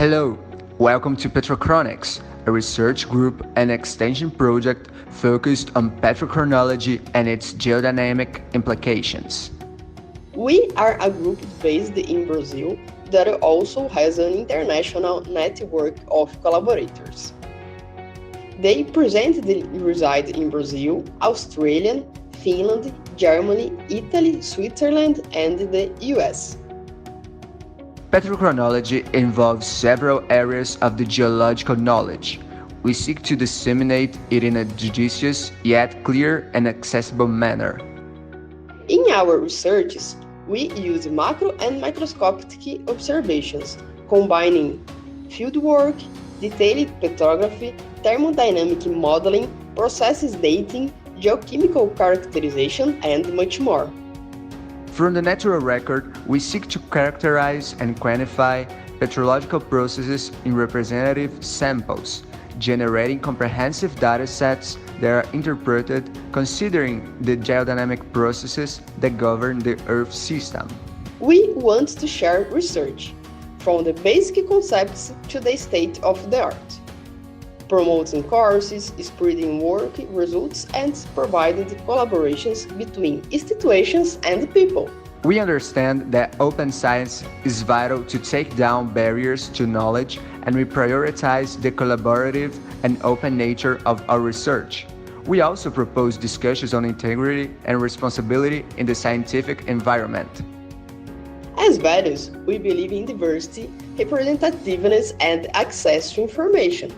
Hello, welcome to Petrochronics, a research group and extension project focused on petrochronology and its geodynamic implications. We are a group based in Brazil that also has an international network of collaborators. They presently reside in Brazil, Australia, Finland, Germany, Italy, Switzerland, and the US. Petrochronology involves several areas of the geological knowledge. We seek to disseminate it in a judicious yet clear and accessible manner. In our researches, we use macro and microscopic observations, combining fieldwork, detailed petrography, thermodynamic modeling, processes dating, geochemical characterization, and much more. From the natural record, we seek to characterize and quantify petrological processes in representative samples, generating comprehensive datasets that are interpreted considering the geodynamic processes that govern the Earth system. We want to share research, from the basic concepts to the state of the art, promoting courses, spreading work results, and providing collaborations between institutions and people. We understand that open science is vital to take down barriers to knowledge, and we prioritize the collaborative and open nature of our research. We also propose discussions on integrity and responsibility in the scientific environment. As values, we believe in diversity, representativeness, and access to information.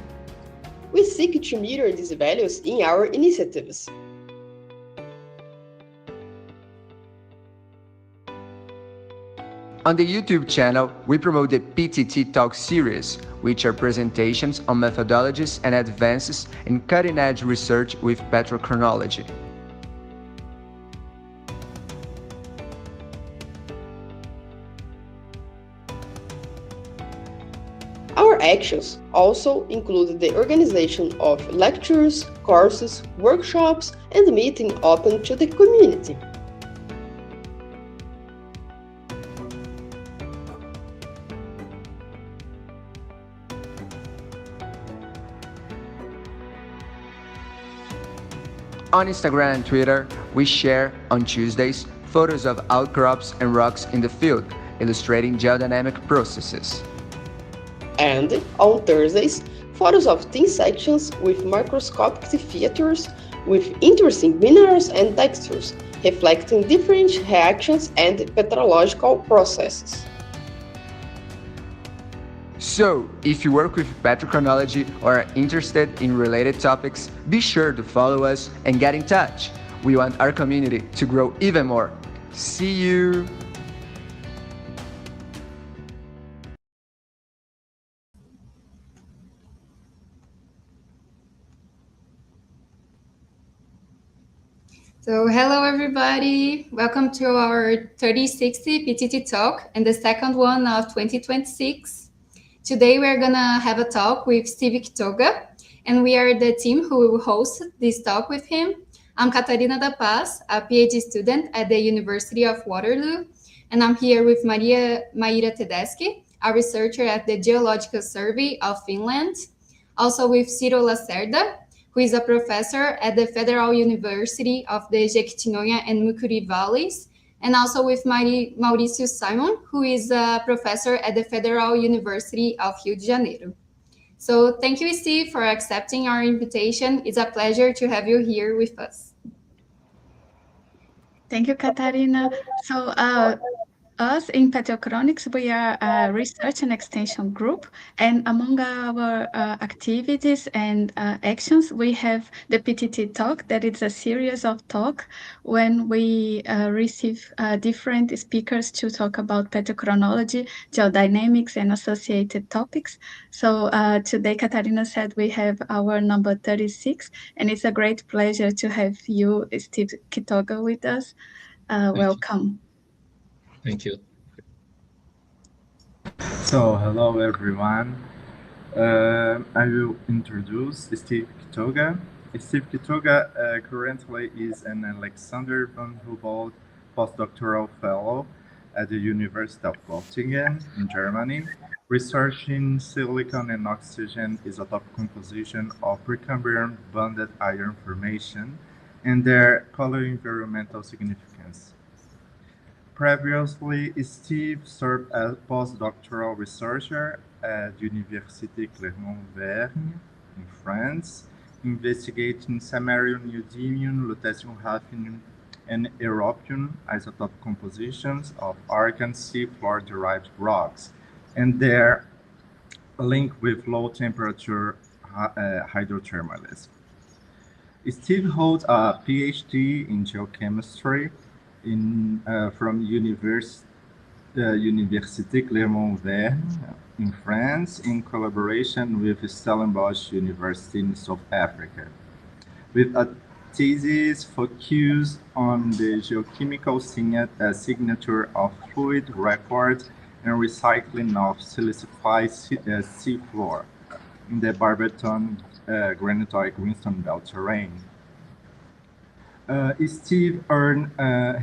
We seek to mirror these values in our initiatives. On the YouTube channel, we promote the PTT Talk series, which are presentations on methodologies and advances in cutting-edge research with petrochronology. Our actions also include the organization of lectures, courses, workshops, and meetings open to the community. On Instagram and Twitter, we share, on Tuesdays, photos of outcrops and rocks in the field, illustrating geodynamic processes. And, on Thursdays, photos of thin sections with microscopic features with interesting minerals and textures, reflecting different reactions and petrological processes. So, if you work with petrochronology or are interested in related topics, be sure to follow us and get in touch. We want our community to grow even more. See you! So hello everybody, welcome to our 3060 PTT talk and the second one of 2026. Today we're gonna have a talk with Steve Kitoga, and we are the team who will host this talk with him. I'm Catarina da Paz, a PhD student at the University of Waterloo, and I'm here with Maira Tedeschi, a researcher at the Geological Survey of Finland, also with Ciro Lacerda, who is a professor at the Federal University of the Jequitinhonha and Mucuri Valleys, and also with Mauricio Simon, who is a professor at the Federal University of Rio de Janeiro. So thank you, Steve, for accepting our invitation. It's a pleasure to have you here with us. Thank you, Catarina. So us in Petrochronics, we are a research and extension group, and among our activities and actions, we have the PTT Talk, that is a series of talk when we receive different speakers to talk about petrochronology, geodynamics, and associated topics. So today, Catarina said we have our number 36, and it's a great pleasure to have you, Steve Kitoga, with us. Welcome. Thank you. So, hello everyone. I will introduce Steve Kitoga. Steve Kitoga currently is an Alexander von Humboldt postdoctoral fellow at the University of Gottingen in Germany. researching silicon and oxygen isotope composition of Precambrian bonded iron formation and their color-environmental significance. Previously, Steve served as postdoctoral researcher at Université Clermont-Auvergne in France, investigating samarium, neodymium, lutetium, hafnium, and europium isotope compositions of Archean seafloor-derived rocks and their link with low-temperature hydrothermally. Steve holds a PhD in geochemistry from Université Clermont-Auvergne in France in collaboration with Stellenbosch University in South Africa, with a thesis focused on the geochemical signature of fluid record and recycling of silicified seafloor in the Barberton granodiorite greenstone belt terrain. Steve earned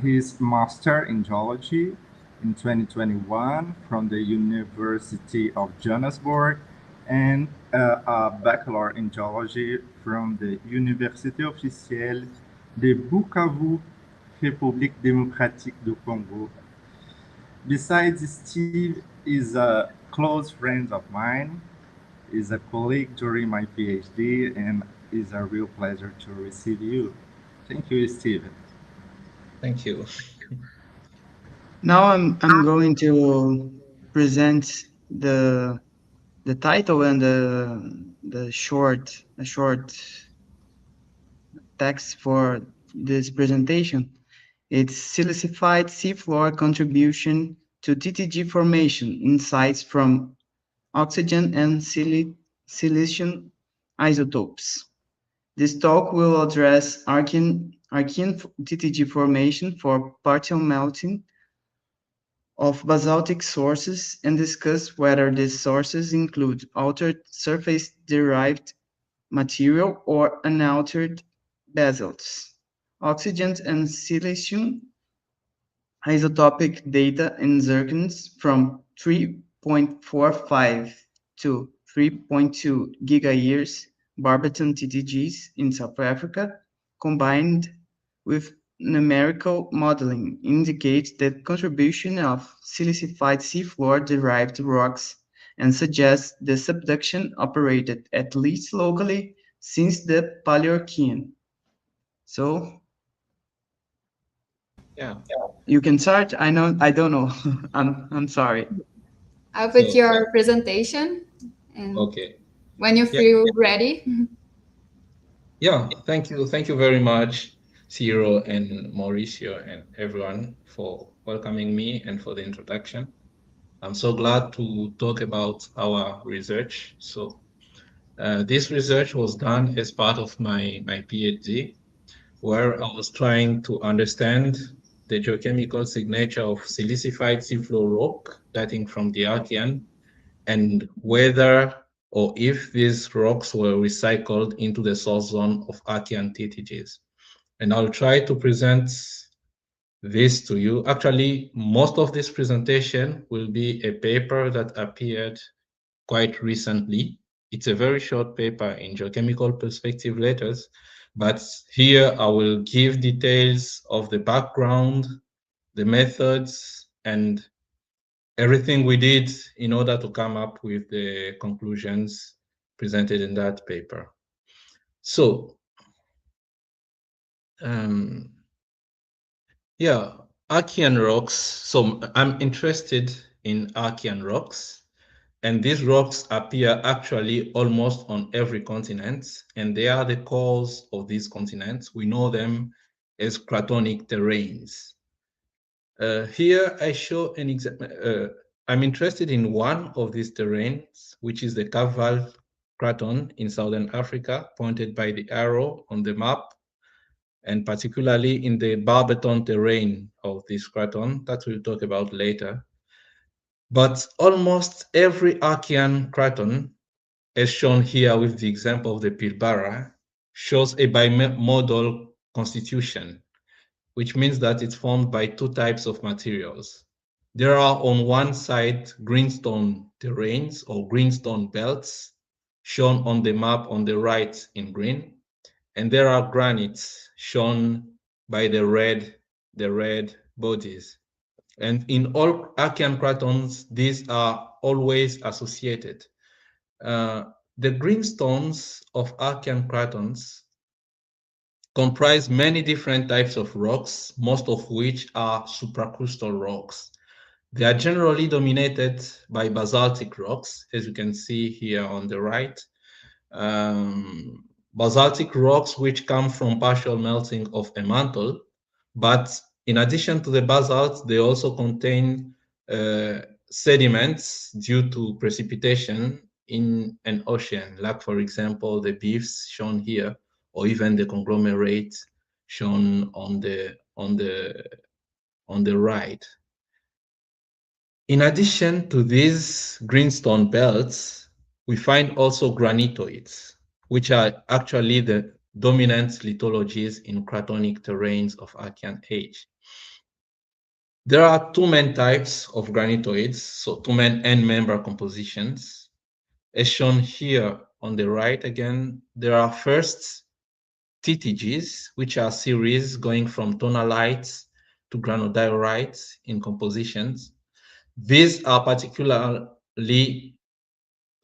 his master in geology in 2021 from the University of Johannesburg and a bachelor in geology from the Université officielle de Bukavu, République démocratique du Congo. Besides, Steve is a close friend of mine, is a colleague during my PhD, and is a real pleasure to receive you. Thank you, Steve. Thank you. Now I'm going to present the title and the short text for this presentation. It's Silicified Seafloor Contribution to TTG Formation, Insights from Oxygen and Silicium Isotopes. This talk will address Archean TTG formation for partial melting of basaltic sources and discuss whether these sources include altered surface-derived material or unaltered basalts. Oxygen and silicium isotopic data in zircons from 3.45 to 3.2 gigayears Barberton TTGs in South Africa, combined with numerical modeling, indicates the contribution of silicified seafloor-derived rocks and suggests the subduction operated at least locally since the Paleoarchean. So, Yeah. you can start. I don't know. I'm sorry. I'll put So, your presentation, and okay. when you feel ready. Yeah, thank you very much, Ciro and Mauricio and everyone for welcoming me and for the introduction. I'm so glad to talk about our research. So this research was done as part of my PhD, where I was trying to understand the geochemical signature of silicified seafloor rock dating from the Archean, and whether or if these rocks were recycled into the source zone of Archean TTGs. And I'll try to present this to you. Actually, most of this presentation will be a paper that appeared quite recently. It's a very short paper in Geochemical Perspective Letters, but here I will give details of the background, the methods, and everything we did in order to come up with the conclusions presented in that paper. So, yeah, Archean rocks. So I'm interested in Archean rocks, and these rocks appear actually almost on every continent, and they are the cores of these continents. We know them as cratonic terrains. Here I show an example. I'm interested in one of these terrains, which is the Caval Craton in Southern Africa, pointed by the arrow on the map, and particularly in the Barberton terrain of this craton that we'll talk about later. But almost every Archean craton, as shown here with the example of the Pilbara, shows a bimodal constitution, which means that it's formed by two types of materials. There are on one side greenstone terrains or greenstone belts shown on the map on the right in green, and there are granites shown by the red bodies. And in all Archean cratons, these are always associated. The greenstones of Archean cratons comprise many different types of rocks, most of which are supracrustal rocks. They are generally dominated by basaltic rocks, as you can see here on the right. Basaltic rocks which come from partial melting of a mantle, but in addition to the basalts, they also contain sediments due to precipitation in an ocean, like for example, the beefs shown here, or even the conglomerate shown on the right. In addition to these greenstone belts, we find also granitoids, which are actually the dominant lithologies in cratonic terrains of Archean age. There are two main types of granitoids, so two main end-member compositions. As shown here on the right again, there are first TTGs, which are series going from tonalites to granodiorite in compositions. These are particularly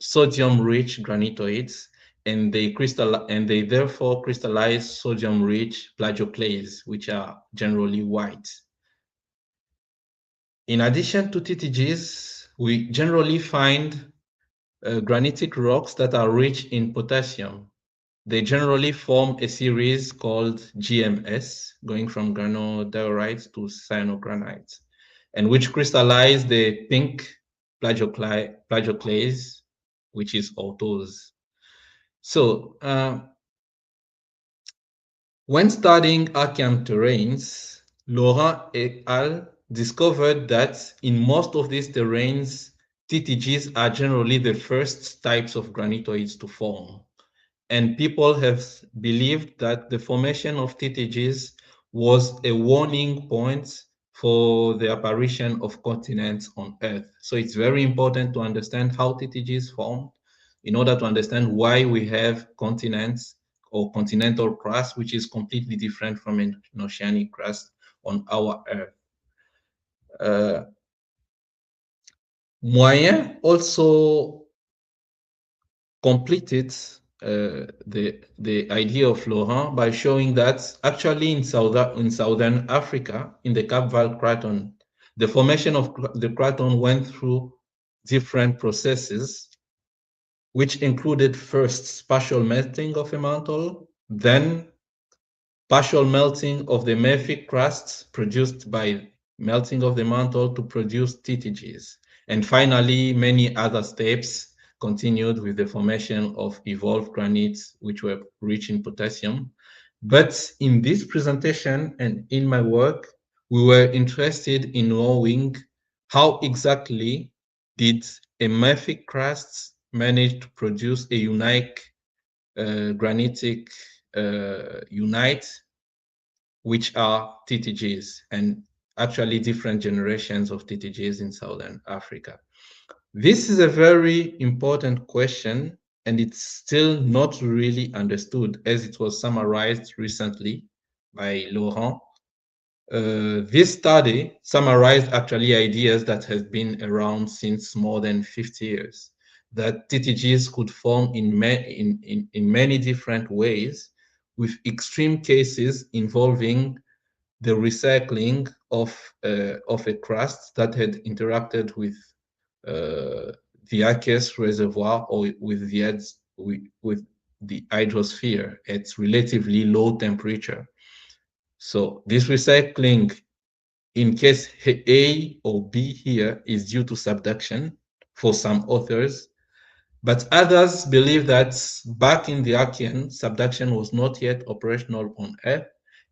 sodium-rich granitoids, and they therefore crystallize sodium-rich plagioclase, which are generally white. In addition to TTGs, we generally find granitic rocks that are rich in potassium. They generally form a series called GMS, going from granodiorite to cyanogranite, and which crystallize the pink plagioclase, which is autos. So when studying Archean terrains, Laurent et al. Discovered that in most of these terrains, TTGs are generally the first types of granitoids to form. And people have believed that the formation of TTGs was a warning point for the apparition of continents on Earth. So it's very important to understand how TTGs formed in order to understand why we have continents or continental crust, which is completely different from an oceanic crust on our Earth. Moyen also completed the idea of Laurent by showing that actually in southern Africa, in the Cap Verde craton, the formation of the craton went through different processes, which included first partial melting of a mantle, then partial melting of the mafic crust produced by melting of the mantle to produce TTGs. And finally, many other steps continued with the formation of evolved granites, which were rich in potassium. But in this presentation and in my work, we were interested in knowing how exactly did a mafic crust manage to produce a unique granitic unite, which are TTGs, and actually different generations of TTGs in Southern Africa. This is a very important question, and it's still not really understood, as it was summarized recently by Laurent. This study summarized actually ideas that have been around since more than 50 years, that TTGs could form in many different ways, with extreme cases involving the recycling of a crust that had interacted with the aqueous reservoir or with the hydrosphere at relatively low temperature. So this recycling in case A or B here is due to subduction for some authors, but others believe that back in the Archean, subduction was not yet operational on Earth,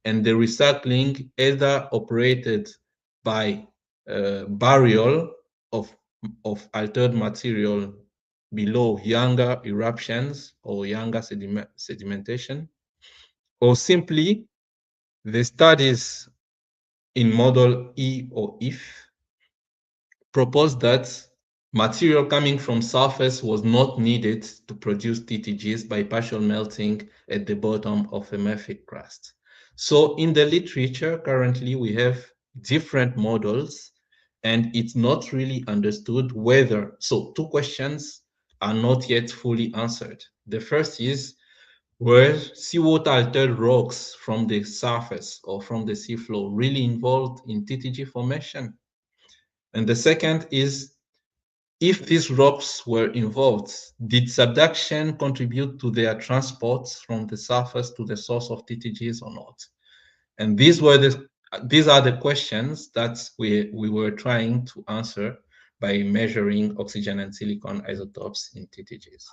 and the recycling either operated by burial of altered material below younger eruptions or younger sedimentation, or simply the studies in model E or IF proposed that material coming from surface was not needed to produce TTGs by partial melting at the bottom of a mafic crust. So in the literature, currently we have different models, and it's not really understood whether, so two questions are not yet fully answered. The first is, were seawater altered rocks from the surface or from the seafloor really involved in TTG formation? And the second is, if these rocks were involved, did subduction contribute to their transport from the surface to the source of TTGs or not? And these are the questions that we were trying to answer by measuring oxygen and silicon isotopes in TTGs.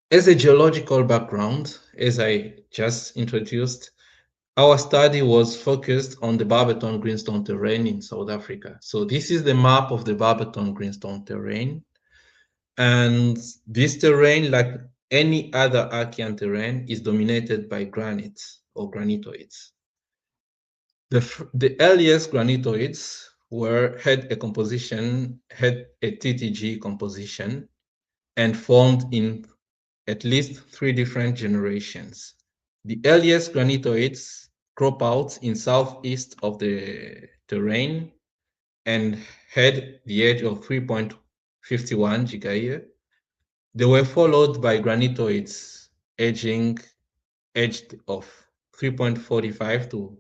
As a geological background, as I just introduced, our study was focused on the Barberton greenstone terrain in South Africa. So this is the map of the Barberton greenstone terrain. And this terrain, like any other Archean terrain, is dominated by granite or granitoids. The earliest granitoids had a TTG composition and formed in at least 3 different generations. The earliest granitoids crop out in southeast of the terrain and had the age of 3.51 gigayear. They were followed by granitoids aged of 3.45 to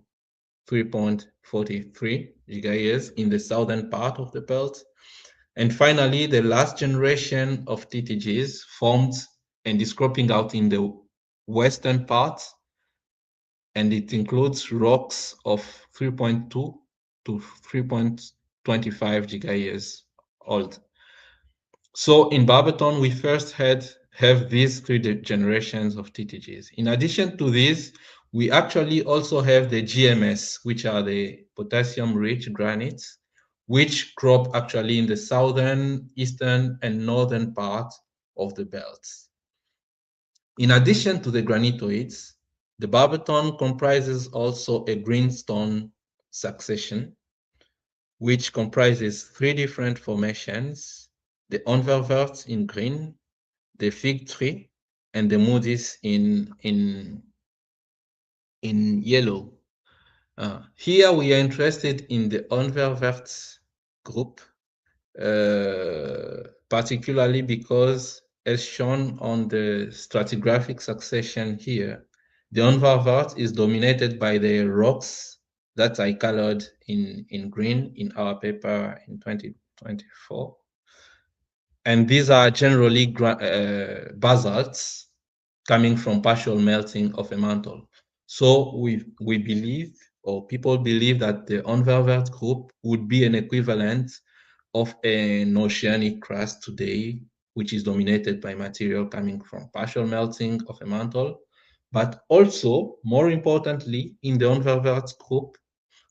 3.43 gigayears in the southern part of the belt. And finally, the last generation of TTGs formed and is cropping out in the western part, and it includes rocks of 3.2 to 3.25 gigayears old. So in Barberton, we first have these 3 generations of TTGs. In addition to this, we actually also have the GMS, which are the potassium-rich granites, which crop actually in the southern, eastern, and northern part of the belts. In addition to the granitoids, the Barberton comprises also a greenstone succession, which comprises 3 different formations: the Onverwerts in green, the fig tree, and the Moody's in yellow. Here we are interested in the Onverwerts group, particularly because, as shown on the stratigraphic succession here, the Onverwert is dominated by the rocks that I colored in green in our paper in 2024. And these are generally basalts coming from partial melting of a mantle. So we believe, or people believe, that the Onverwert group would be an equivalent of an oceanic crust today, which is dominated by material coming from partial melting of a mantle. But also, more importantly, in the Onverwert group,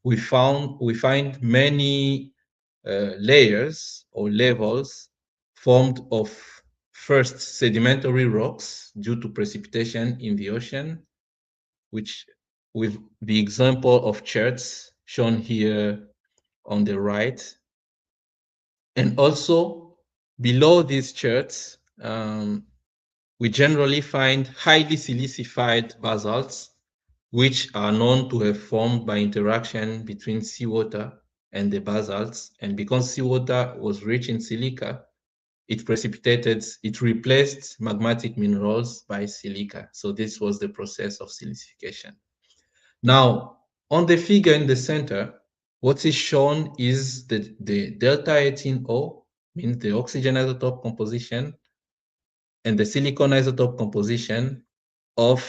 we find many layers or levels formed of first sedimentary rocks due to precipitation in the ocean, which, with the example of cherts shown here on the right. And also below these cherts, we generally find highly silicified basalts, which are known to have formed by interaction between seawater and the basalts. And because seawater was rich in silica, it replaced magmatic minerals by silica. So this was the process of silicification. Now, on the figure in the center, what is shown is the delta 18O, means the oxygen isotope composition, and the silicon isotope composition of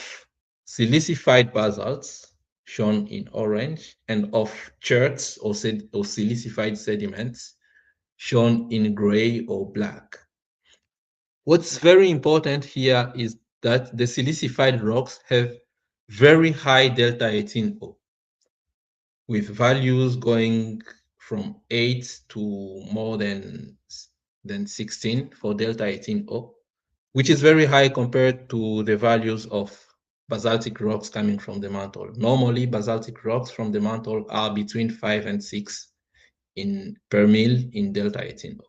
silicified basalts, shown in orange, and of cherts or silicified sediments, shown in gray or black. What's very important here is that the silicified rocks have very high delta 18O, with values going from 8 to more than 16 for delta 18O, which is very high compared to the values of basaltic rocks coming from the mantle. Normally, basaltic rocks from the mantle are between 5 and 6 per mil in delta 18O.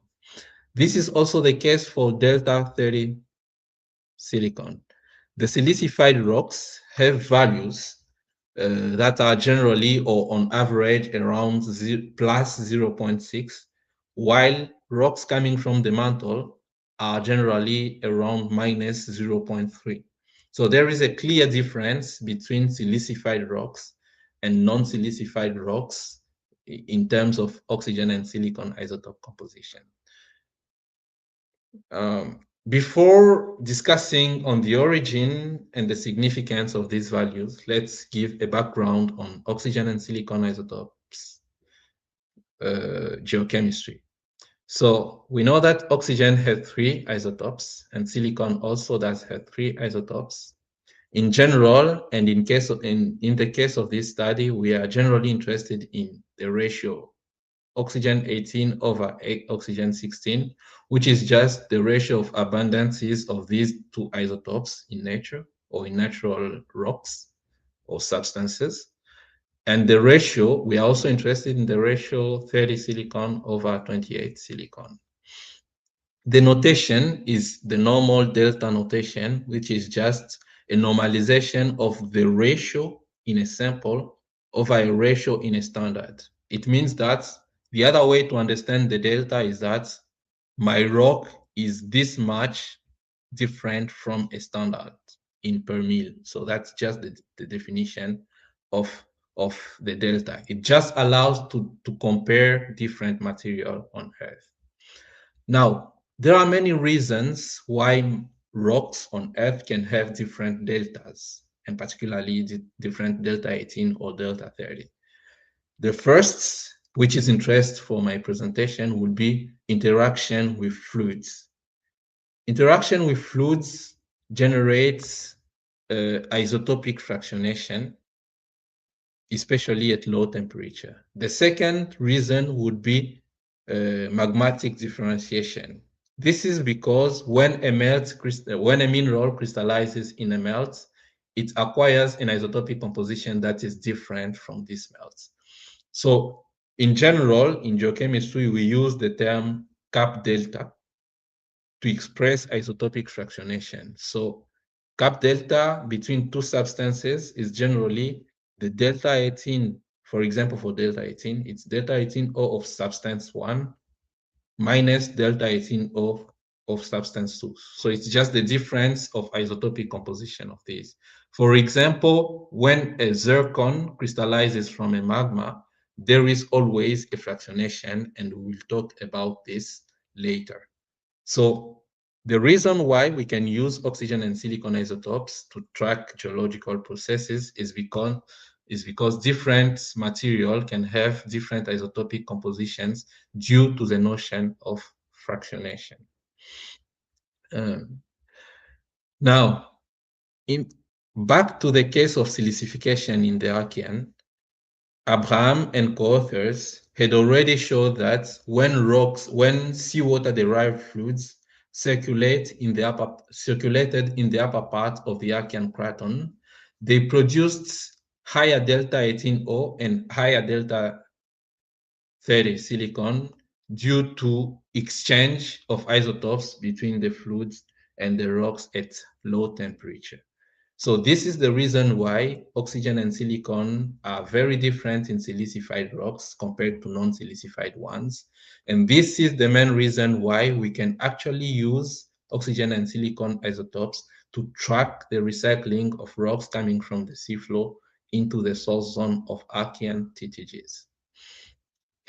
This is also the case for delta 30 silicon. The silicified rocks have values that are generally or on average around plus 0.6, while rocks coming from the mantle are generally around minus 0.3. So there is a clear difference between silicified rocks and non-silicified rocks in terms of oxygen and silicon isotope composition. Before discussing on the origin and the significance of these values, let's give a background on oxygen and silicon isotopes geochemistry. So we know that oxygen has 3 isotopes and silicon also does have 3 isotopes. In general, and in the case of this study, we are generally interested in the ratio oxygen 18 over oxygen 16, which is just the ratio of abundances of these 2 isotopes in nature or in natural rocks or substances. And the ratio, we are also interested in the ratio 30 silicon over 28 silicon. The notation is the normal delta notation, which is just a normalization of the ratio in a sample over a ratio in a standard. It means that the other way to understand the delta is that my rock is this much different from a standard in per mil. So that's just the definition of the delta. It just allows to compare different material on Earth. Now, there are many reasons why rocks on Earth can have different deltas, and particularly different delta 18 or delta 30. The first, which is interest for my presentation, would be interaction with fluids. Interaction with fluids generates isotopic fractionation, especially at low temperature. The second reason would be magmatic differentiation. This is because when a mineral crystallizes in a melt, it acquires an isotopic composition that is different from this melt. So in general, in geochemistry, we use the term cap delta to express isotopic fractionation. So cap delta between 2 substances is generally the delta 18, for example, for delta 18, it's delta 18O of substance 1 minus delta 18O of substance 2. So it's just the difference of isotopic composition of these. For example, when a zircon crystallizes from a magma, there is always a fractionation, and we'll talk about this later. So the reason why we can use oxygen and silicon isotopes to track geological processes is because different material can have different isotopic compositions due to the notion of fractionation. Now, back to the case of silicification in the Archean, Abraham and co-authors had already showed that when seawater-derived fluids circulated in the upper part of the Archean craton, they produced higher delta 18O and higher delta 30 silicon due to exchange of isotopes between the fluids and the rocks at low temperature. So this is the reason why oxygen and silicon are very different in silicified rocks compared to non-silicified ones. And this is the main reason why we can actually use oxygen and silicon isotopes to track the recycling of rocks coming from the seafloor into the source zone of Archean TTGs.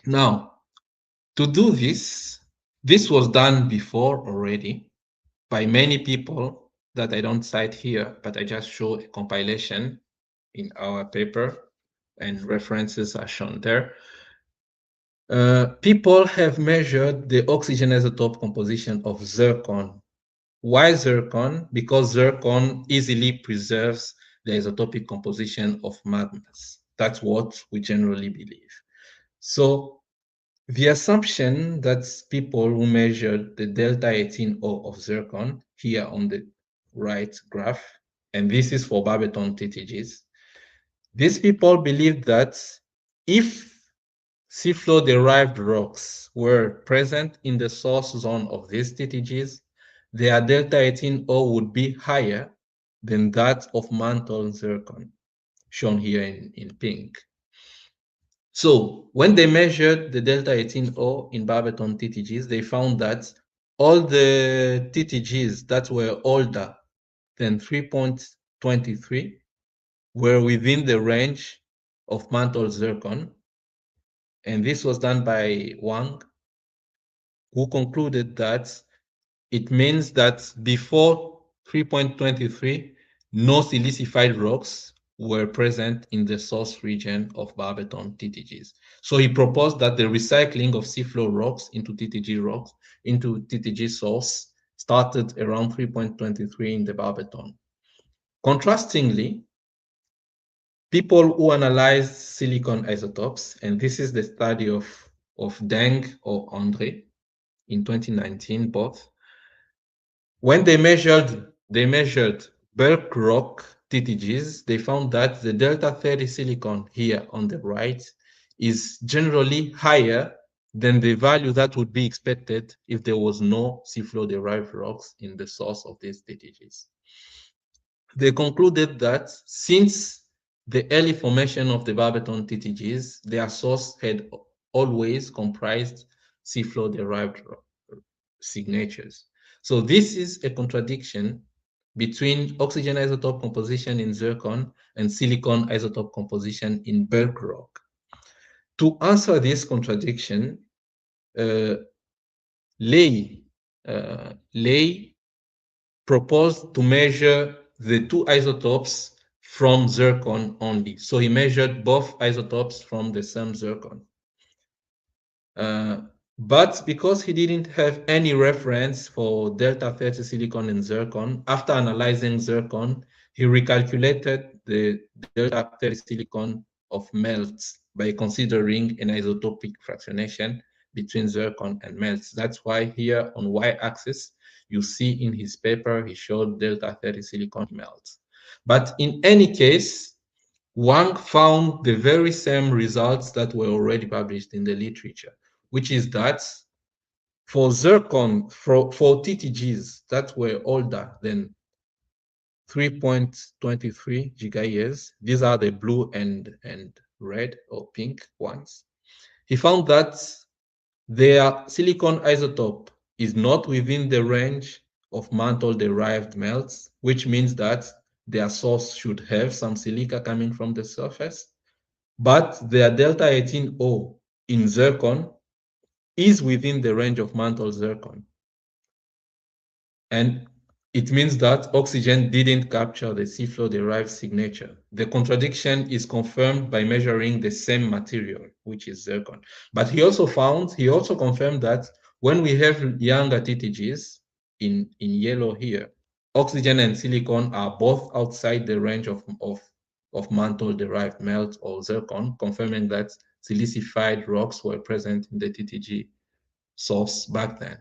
Now, to do this was done before already by many people that I don't cite here, but I just show a compilation in our paper, and references are shown there. People have measured the oxygen isotope composition of zircon. Why zircon? Because zircon easily preserves the isotopic composition of magmas. That's what we generally believe. So the assumption that people who measured the delta 18O of zircon here on the right graph, and this is for Barberton TTGs, these people believe that if seafloor-derived rocks were present in the source zone of these TTGs, their delta 18O would be higher than that of mantle zircon, shown here in pink. So when they measured the delta 18O in Barberton TTGs, they found that all the TTGs that were older than 3.23 were within the range of mantle zircon. And this was done by Wang, who concluded that it means that before 3.23, no silicified rocks were present in the source region of Barberton TTGs. So he proposed that the recycling of seafloor rocks into TTG source started around 3.23 in the Barberton. Contrastingly, people who analyzed silicon isotopes, and this is the study of Deng or André in 2019 both, when they measured bulk rock TTGs, they found that the delta 30 silicon here on the right is generally higher than the value that would be expected if there was no seafloor-derived rocks in the source of these TTGs. They concluded that since the early formation of the Barberton TTGs, their source had always comprised seafloor-derived signatures. So this is a contradiction between oxygen isotope composition in zircon and silicon isotope composition in bulk rock. To answer this contradiction, Ley proposed to measure the two isotopes from zircon only. So he measured both isotopes from the same zircon. But because he didn't have any reference for delta 30 silicon and zircon, after analyzing zircon, he recalculated the delta 30 silicon of melts by considering an isotopic fractionation between zircon and melts. That's why here on y-axis, you see in his paper, he showed delta 30 silicon melts. But in any case, Wang found the very same results that were already published in the literature, which is that for zircon, for TTGs that were older than 3.23 gigayears, these are the blue and red or pink ones, he found that their silicon isotope is not within the range of mantle-derived melts, which means that their source should have some silica coming from the surface, but their delta 18O in zircon is within the range of mantle zircon. And it means that oxygen didn't capture the seafloor-derived signature. The contradiction is confirmed by measuring the same material, which is zircon. But he also confirmed that when we have younger TTGs, in yellow here, oxygen and silicon are both outside the range of mantle-derived melt or zircon, confirming that silicified rocks were present in the TTG source back then.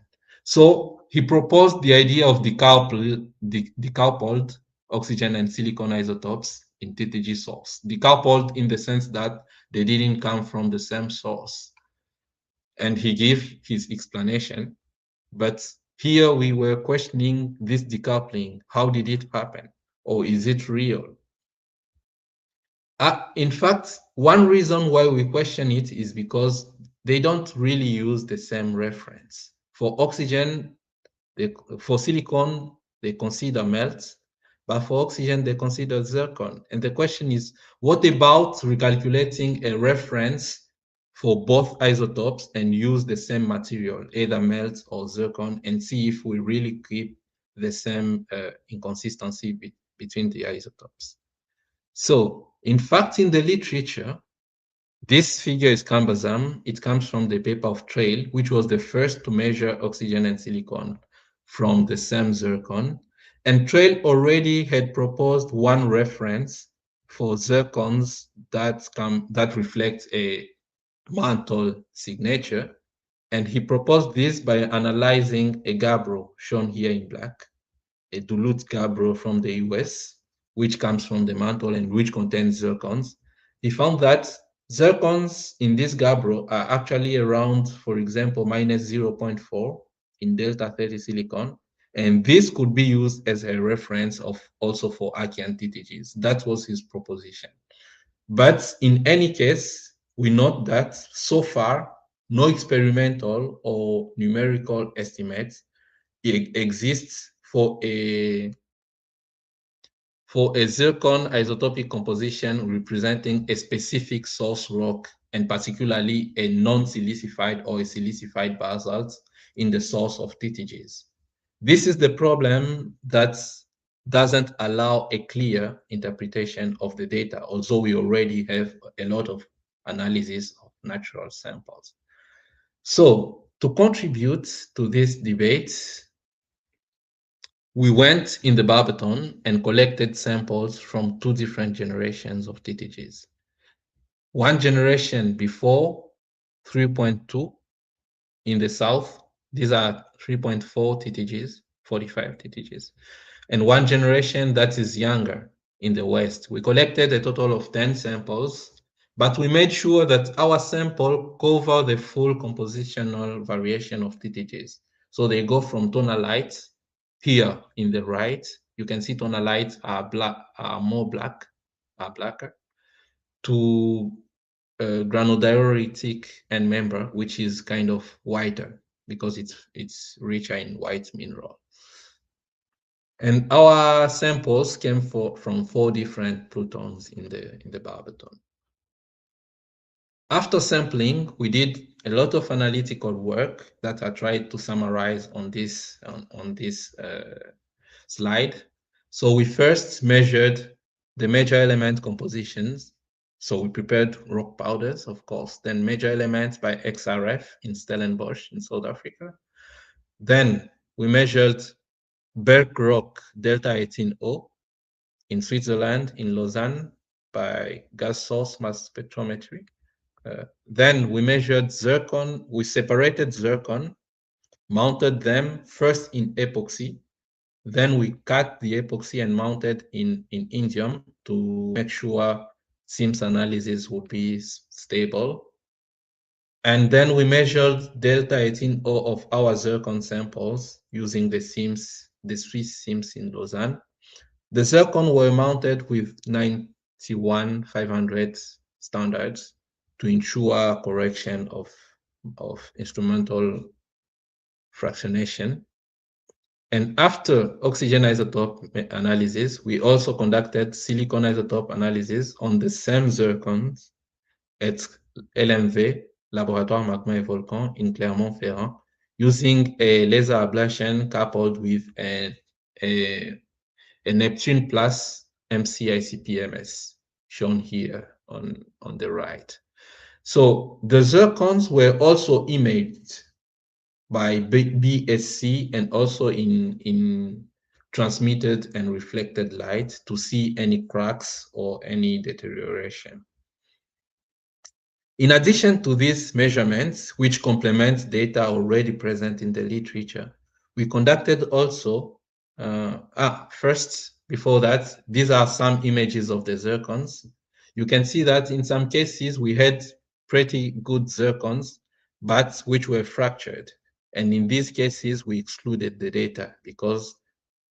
So he proposed the idea of decoupled oxygen and silicon isotopes in TTG source. Decoupled in the sense that they didn't come from the same source. And he gave his explanation. But here we were questioning this decoupling. How did it happen? Or is it real? In fact, one reason why we question it is because they don't really use the same reference. For oxygen, for silicon, they consider melts, but for oxygen, they consider zircon. And the question is, what about recalculating a reference for both isotopes and use the same material, either melts or zircon, and see if we really keep the same inconsistency between the isotopes? So, in fact, in the literature, this figure is cumbersome. It comes from the paper of Trail, which was the first to measure oxygen and silicon from the same zircon. And Trail already had proposed one reference for zircons that reflect a mantle signature. And he proposed this by analyzing a gabbro, shown here in black, a Duluth gabbro from the US, which comes from the mantle and which contains zircons. He found that Zircons in this gabbro are actually around, for example, minus 0.4 in delta 30 silicon. And this could be used as a reference of also for Archean TTGs. That was his proposition. But in any case, we note that so far, no experimental or numerical estimates exists for a zircon isotopic composition representing a specific source rock, and particularly a non-silicified or a silicified basalt in the source of TTGs. This is the problem that doesn't allow a clear interpretation of the data, although we already have a lot of analysis of natural samples. So to contribute to this debate, we went in the Barberton and collected samples from 2 different generations of TTGs. One generation before 3.2 in the south, these are 3.4 TTGs, 45 TTGs, and one generation that is younger in the west. We collected a total of 10 samples, but we made sure that our sample cover the full compositional variation of TTGs. So they go from tonalite. Here in the right, you can see tonalite are blacker, to granodiorite and member, which is kind of whiter because it's richer in white mineral. And our samples came from 4 different plutons in the Barberton. After sampling, we did a lot of analytical work that I tried to summarize on this slide. So we first measured the major element compositions. So we prepared rock powders, of course, then major elements by XRF in Stellenbosch in South Africa. Then we measured Berg rock delta 18O in Switzerland, in Lausanne, by gas source mass spectrometry. Then we measured zircon. We separated zircon, mounted them first in epoxy. Then we cut the epoxy and mounted in indium to make sure SIMS analysis would be stable. And then we measured delta 18O of our zircon samples using the SIMS, the Swiss SIMS in Lausanne. The zircon were mounted with 91500 standards to ensure correction of instrumental fractionation. And after oxygen isotope analysis, we also conducted silicon isotope analysis on the same zircons at LMV, Laboratoire Magma et Volcan in Clermont-Ferrand, using a laser ablation coupled with a Neptune Plus MCICPMS, shown here on the right. So the zircons were also imaged by BSC and also in transmitted and reflected light to see any cracks or any deterioration. In addition to these measurements, which complement data already present in the literature, we conducted also, first, before that, these are some images of the zircons. You can see that in some cases we had pretty good zircons, but which were fractured. And in these cases, we excluded the data because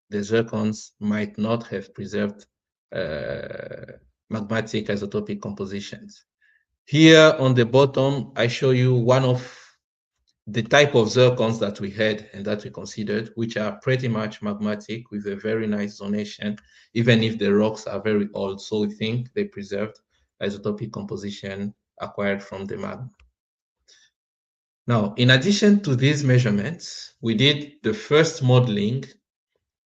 the zircons might not have preserved magmatic isotopic compositions. Here on the bottom, I show you one of the type of zircons that we had and that we considered, which are pretty much magmatic with a very nice zonation, even if the rocks are very old. So we think they preserved isotopic composition acquired from the magma. Now, in addition to these measurements, we did the first modeling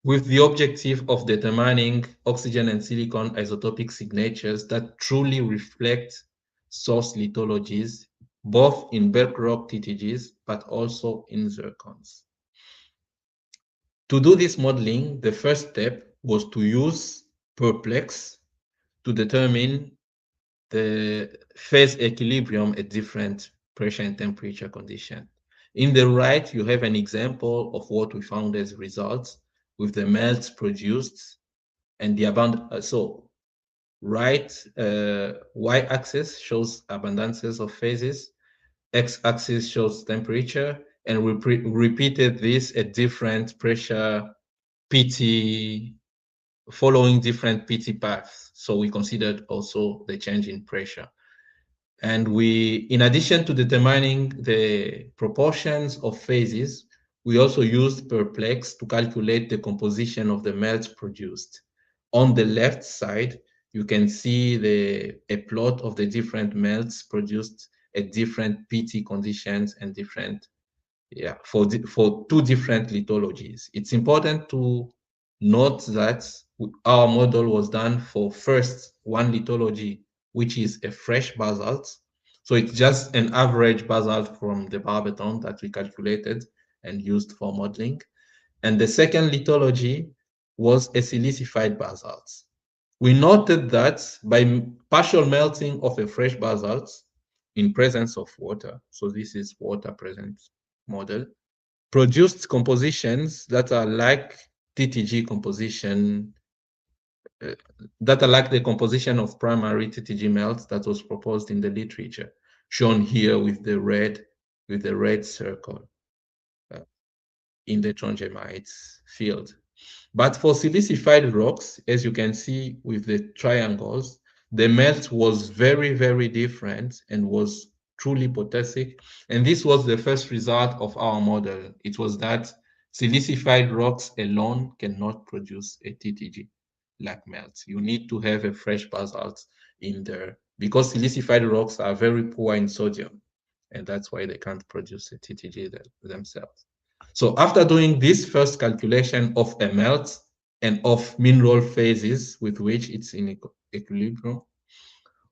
with the objective of determining oxygen and silicon isotopic signatures that truly reflect source lithologies, both in Berg rock TTGs, but also in zircons. To do this modeling, the first step was to use Perplex to determine the phase equilibrium at different pressure and temperature conditions. In the right, you have an example of what we found as results with the melts produced and the abundant. So right y-axis shows abundances of phases, x-axis shows temperature, and we repeated this at different pressure PT, following different PT paths. So we considered also the change in pressure. And we, in addition to determining the proportions of phases, we also used Perplex to calculate the composition of the melts produced. On the left side, you can see a plot of the different melts produced at different PT conditions and different, for two different lithologies. It's important to note that our model was done for first one lithology, which is a fresh basalt. So it's just an average basalt from the Barberton that we calculated and used for modeling. And the second lithology was a silicified basalt. We noted that by partial melting of a fresh basalt in presence of water, so this is water present model, produced compositions that are like TTG composition, that are like the composition of primary TTG melts that was proposed in the literature, shown here with the red circle in the trondhjemite field. But for silicified rocks, as you can see with the triangles, the melt was very, very different and was truly potassic. And this was the first result of our model. It was that silicified rocks alone cannot produce a TTG like melt. You need to have a fresh basalt in there because silicified rocks are very poor in sodium. And that's why they can't produce a TTG themselves. So after doing this first calculation of a melt and of mineral phases with which it's in equilibrium,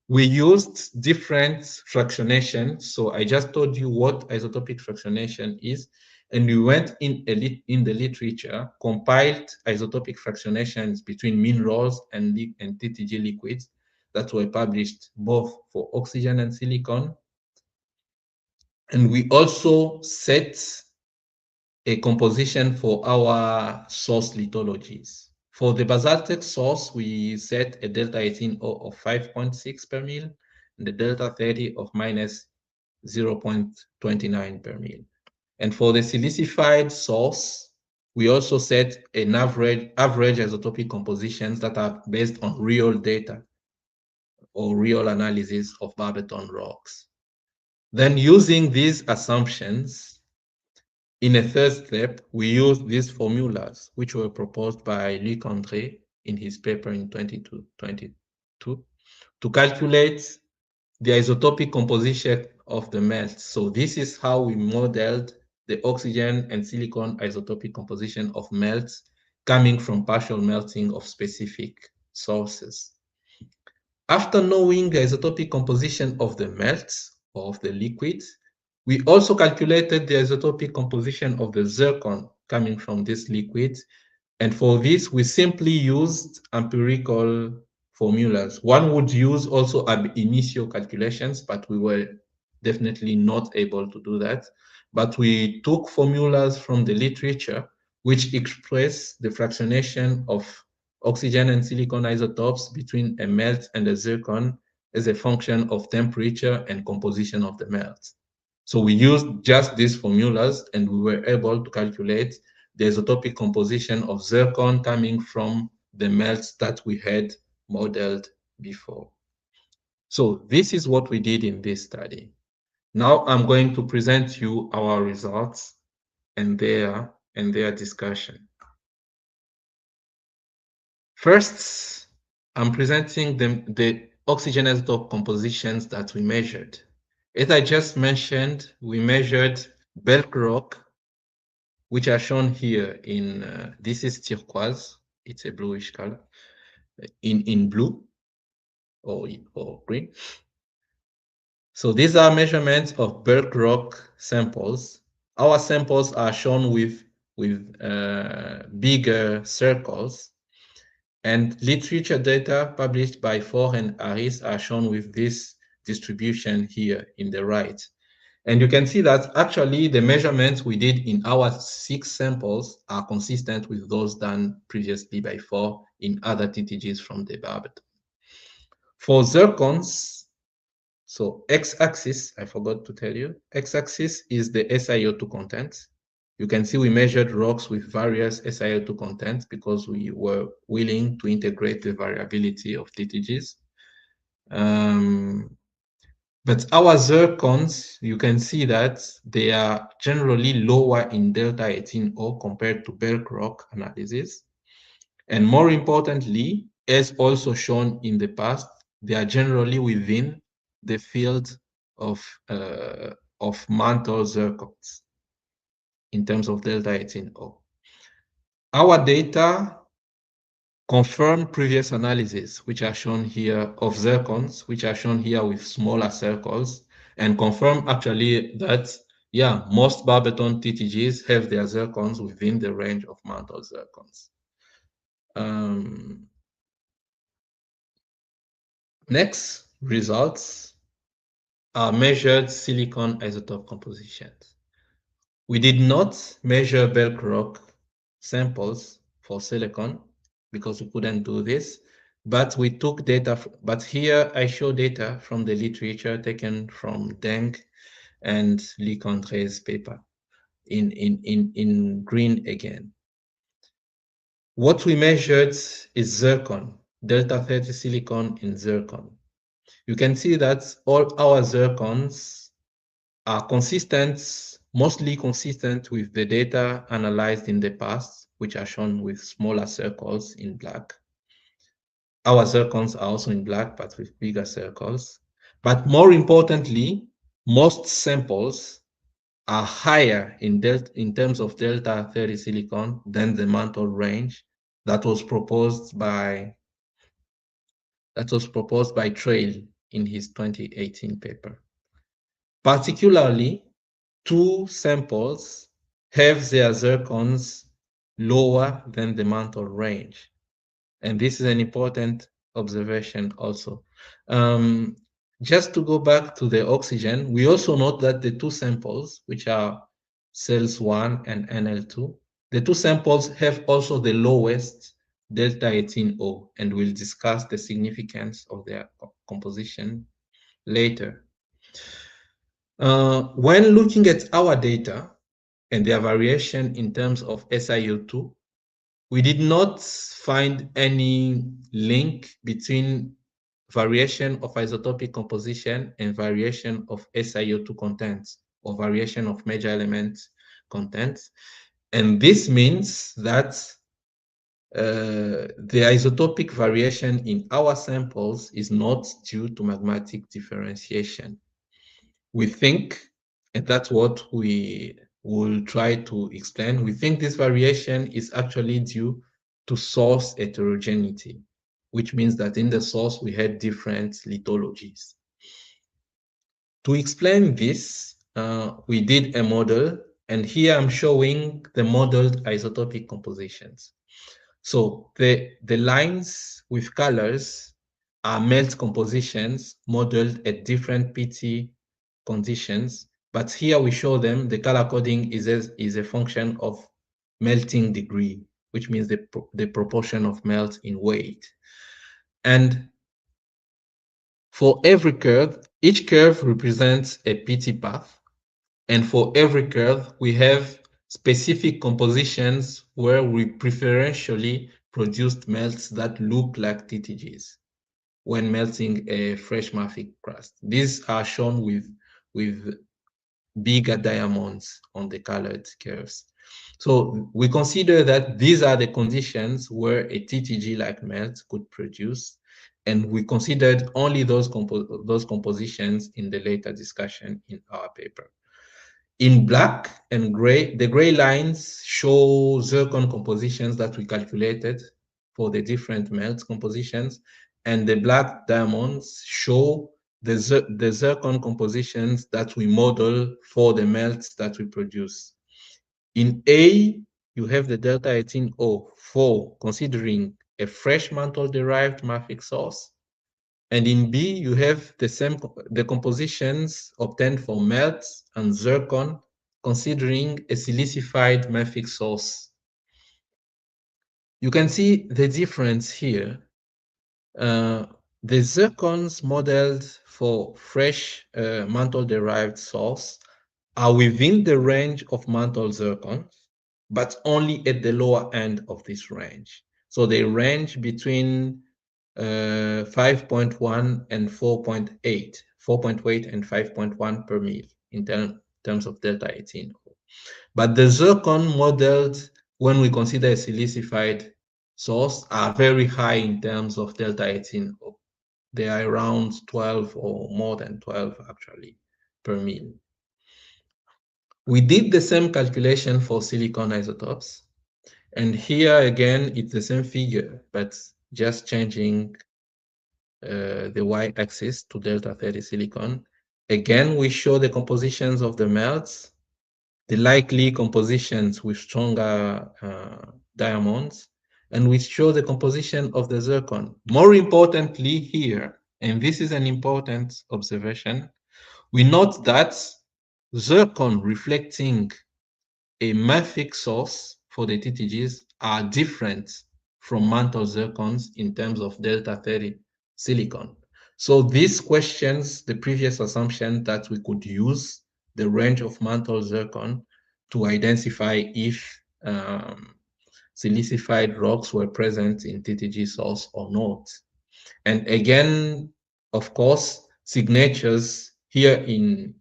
we used different fractionation. So I just told you what isotopic fractionation is, and we went in the literature, compiled isotopic fractionations between minerals and TTG liquids that were published both for oxygen and silicon. And we also set a composition for our source lithologies. For the basaltic source, we set a delta 18 of 5.6 per mil and the delta 30 of minus 0.29 per mil. And for the silicified source, we also set an average isotopic compositions that are based on real data or real analysis of Barberton rocks. Then using these assumptions, in a third step, we used these formulas, which were proposed by Luc André in his paper in 2022, to calculate the isotopic composition of the melts. So this is how we modeled the oxygen and silicon isotopic composition of melts coming from partial melting of specific sources. After knowing the isotopic composition of the melts or of the liquids, we also calculated the isotopic composition of the zircon coming from this liquid. And for this, we simply used empirical formulas. One would use also ab initio calculations, but we were definitely not able to do that. But we took formulas from the literature, which express the fractionation of oxygen and silicon isotopes between a melt and a zircon as a function of temperature and composition of the melt. So we used just these formulas and we were able to calculate the isotopic composition of zircon coming from the melts that we had modeled before. So this is what we did in this study. Now I'm going to present you our results and their discussion. First, I'm presenting the oxygen isotope compositions that we measured. As I just mentioned, we measured bulk rock, which are shown here in, this is turquoise, it's a bluish color, in blue or green. So these are measurements of bulk rock samples. Our samples are shown with bigger circles, and literature data published by Faure and Harris are shown with this distribution here in the right. And you can see that actually the measurements we did in our 6 samples are consistent with those done previously by Faure in other TTGs from the Barberton. For zircons, so x-axis, I forgot to tell you, x-axis is the SiO2 content. You can see we measured rocks with various SiO2 content because we were willing to integrate the variability of TTGs. But our zircons, you can see that they are generally lower in delta 18O compared to bulk rock analysis. And more importantly, as also shown in the past, they are generally within the field of mantle zircons in terms of delta 18O. Our data confirm previous analyses, which are shown here, of zircons, which are shown here with smaller circles, and confirm actually that, yeah, most Barberton TTGs have their zircons within the range of mantle zircons. Next, results are measured silicon isotope compositions. We did not measure bulk rock samples for silicon because we couldn't do this, but we took data, but here I show data from the literature taken from Deng and Lee Contre's paper in green again. What we measured is zircon, delta 30 silicon in zircon. You can see that all our zircons are consistent, mostly consistent with the data analyzed in the past, which are shown with smaller circles in black. Our zircons are also in black, but with bigger circles. But more importantly, most samples are higher in terms of delta 30 silicon than the mantle range that was proposed by Trail in his 2018 paper. Particularly, two samples have their zircons lower than the mantle range. And this is an important observation also. Just to go back to the oxygen, we also note that the two samples, which are cells 1 and NL2, the two samples have also the lowest delta 18O, and we'll discuss the significance of their composition later. When looking at our data and their variation in terms of SiO2, we did not find any link between variation of isotopic composition and variation of SiO2 contents or variation of major element contents. And this means that the isotopic variation in our samples is not due to magmatic differentiation. We think, and that's what we will try to explain, we think this variation is actually due to source heterogeneity, which means that in the source we had different lithologies. To explain this, we did a model, and here I'm showing the modeled isotopic compositions. So the lines with colors are melt compositions modeled at different PT conditions, but here we show them the color coding is a function of melting degree, which means the proportion of melt in weight. And for every curve, each curve represents a PT path, and for every curve we have specific compositions where we preferentially produced melts that look like TTGs when melting a fresh mafic crust. These are shown with bigger diamonds on the colored curves. So we consider that these are the conditions where a TTG-like melt could produce, and we considered only those compositions in the later discussion in our paper. In black and gray, the gray lines show zircon compositions that we calculated for the different melt compositions, and the black diamonds show the zircon compositions that we model for the melts that we produce. In A, you have the delta 18O for considering a fresh mantle-derived mafic source. And in B, you have the compositions obtained for melts and zircon, considering a silicified mafic source. You can see the difference here. The zircons modeled for fresh mantle-derived source are within the range of mantle zircons, but only at the lower end of this range. So they range between 5.1 and 4.8, 4.8 and 5.1 per mil in terms of delta 18. But the zircon modeled when we consider a silicified source are very high in terms of delta 18. They are around 12 or more than 12 actually per mil. We did the same calculation for silicon isotopes. And here again, it's the same figure, but just changing the y-axis to delta 30 silicon. Again, we show the compositions of the melts, the likely compositions with stronger diamonds, and we show the composition of the zircon. More importantly here, and this is an important observation, we note that zircon reflecting a mafic source for the TTGs are different from mantle zircons in terms of delta 30 silicon. So this questions the previous assumption that we could use the range of mantle zircon to identify if silicified rocks were present in TTG source or not. And again, of course, signatures here in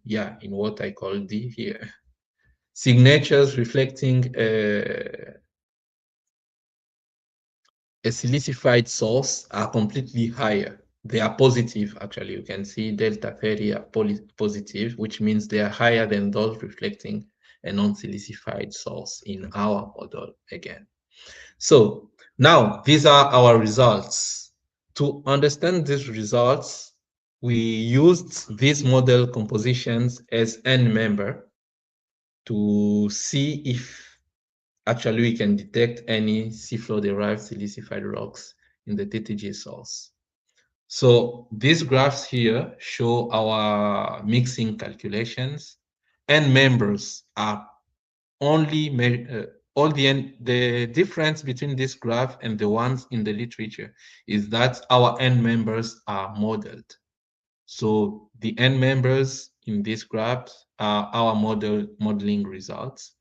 what I call D here, signatures reflecting a silicified source are completely higher. They are positive, actually. You can see delta 30 are positive, which means they are higher than those reflecting a non-silicified source in our model again. So now these are our results. To understand these results, we used these model compositions as n member to see if actually we can detect any seafloor-derived silicified rocks in the TTG source. So these graphs here show our mixing calculations, and members are only the difference between this graph and the ones in the literature is that our n members are modeled. So the n members in this graph are our modeling results.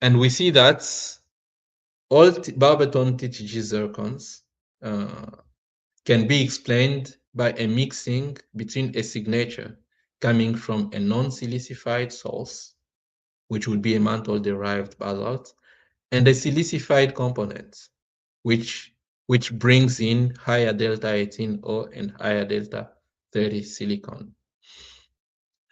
And we see that all Barberton TTG zircons can be explained by a mixing between a signature coming from a non-silicified source, which would be a mantle-derived basalt, and a silicified component, which brings in higher delta 18O and higher delta 30 silicon.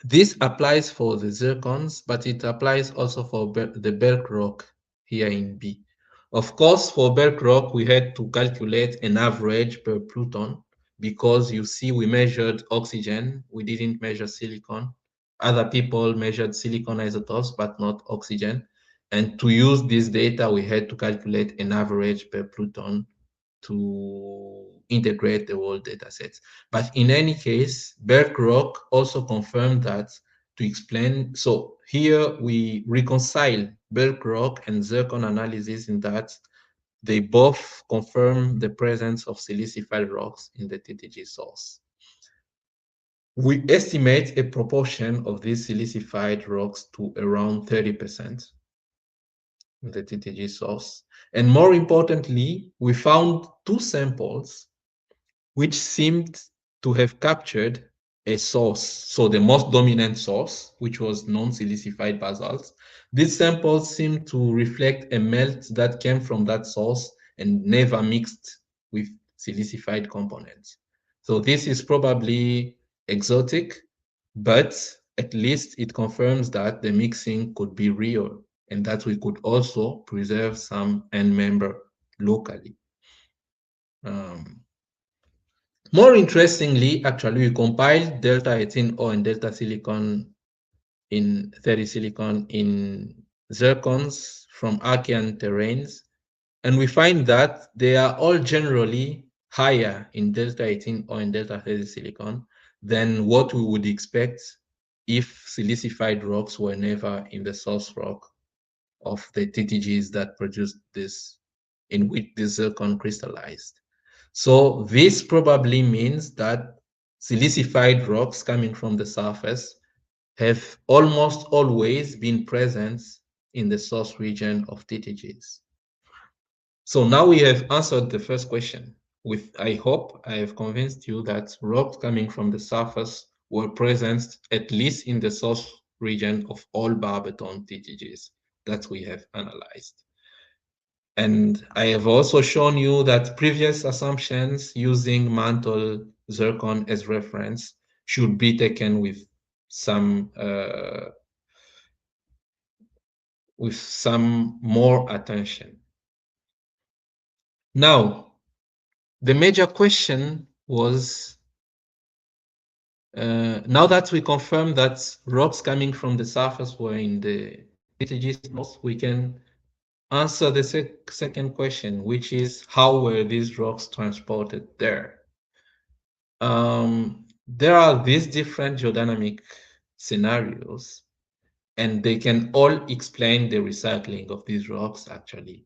This applies for the zircons, but it applies also for the Berg rock here in B. Of course, for Berg rock, we had to calculate an average per pluton because you see we measured oxygen, we didn't measure silicon. Other people measured silicon isotopes, but not oxygen. And to use this data, we had to calculate an average per pluton to integrate the whole data sets. But in any case, Berg rock also confirmed that to explain. So here we reconcile Berg rock and zircon analysis in that they both confirm the presence of silicified rocks in the TTG source. We estimate a proportion of these silicified rocks to around 30% in the TTG source. And more importantly, we found two samples which seemed to have captured a source. So the most dominant source, which was non-silicified basalts. These samples seem to reflect a melt that came from that source and never mixed with silicified components. So this is probably exotic, but at least it confirms that the mixing could be real and that we could also preserve some end member locally. More interestingly, actually, we compiled delta 18O and delta silicon in 30 silicon in zircons from Archean terrains, and we find that they are all generally higher in delta 18O and delta 30 silicon than what we would expect if silicified rocks were never in the source rock of the TTGs that produced this, in which the zircon crystallized. So this probably means that silicified rocks coming from the surface have almost always been present in the source region of TTGs. So now we have answered the first question. I hope I have convinced you that rocks coming from the surface were present at least in the source region of all Barberton TTGs that we have analyzed. And I have also shown you that previous assumptions using mantle zircon as reference should be taken with some more attention. Now, the major question was, now that we confirmed that rocks coming from the surface were in the TTG source, we can answer the second question, which is how were these rocks transported there? There are these different geodynamic scenarios, and they can all explain the recycling of these rocks actually.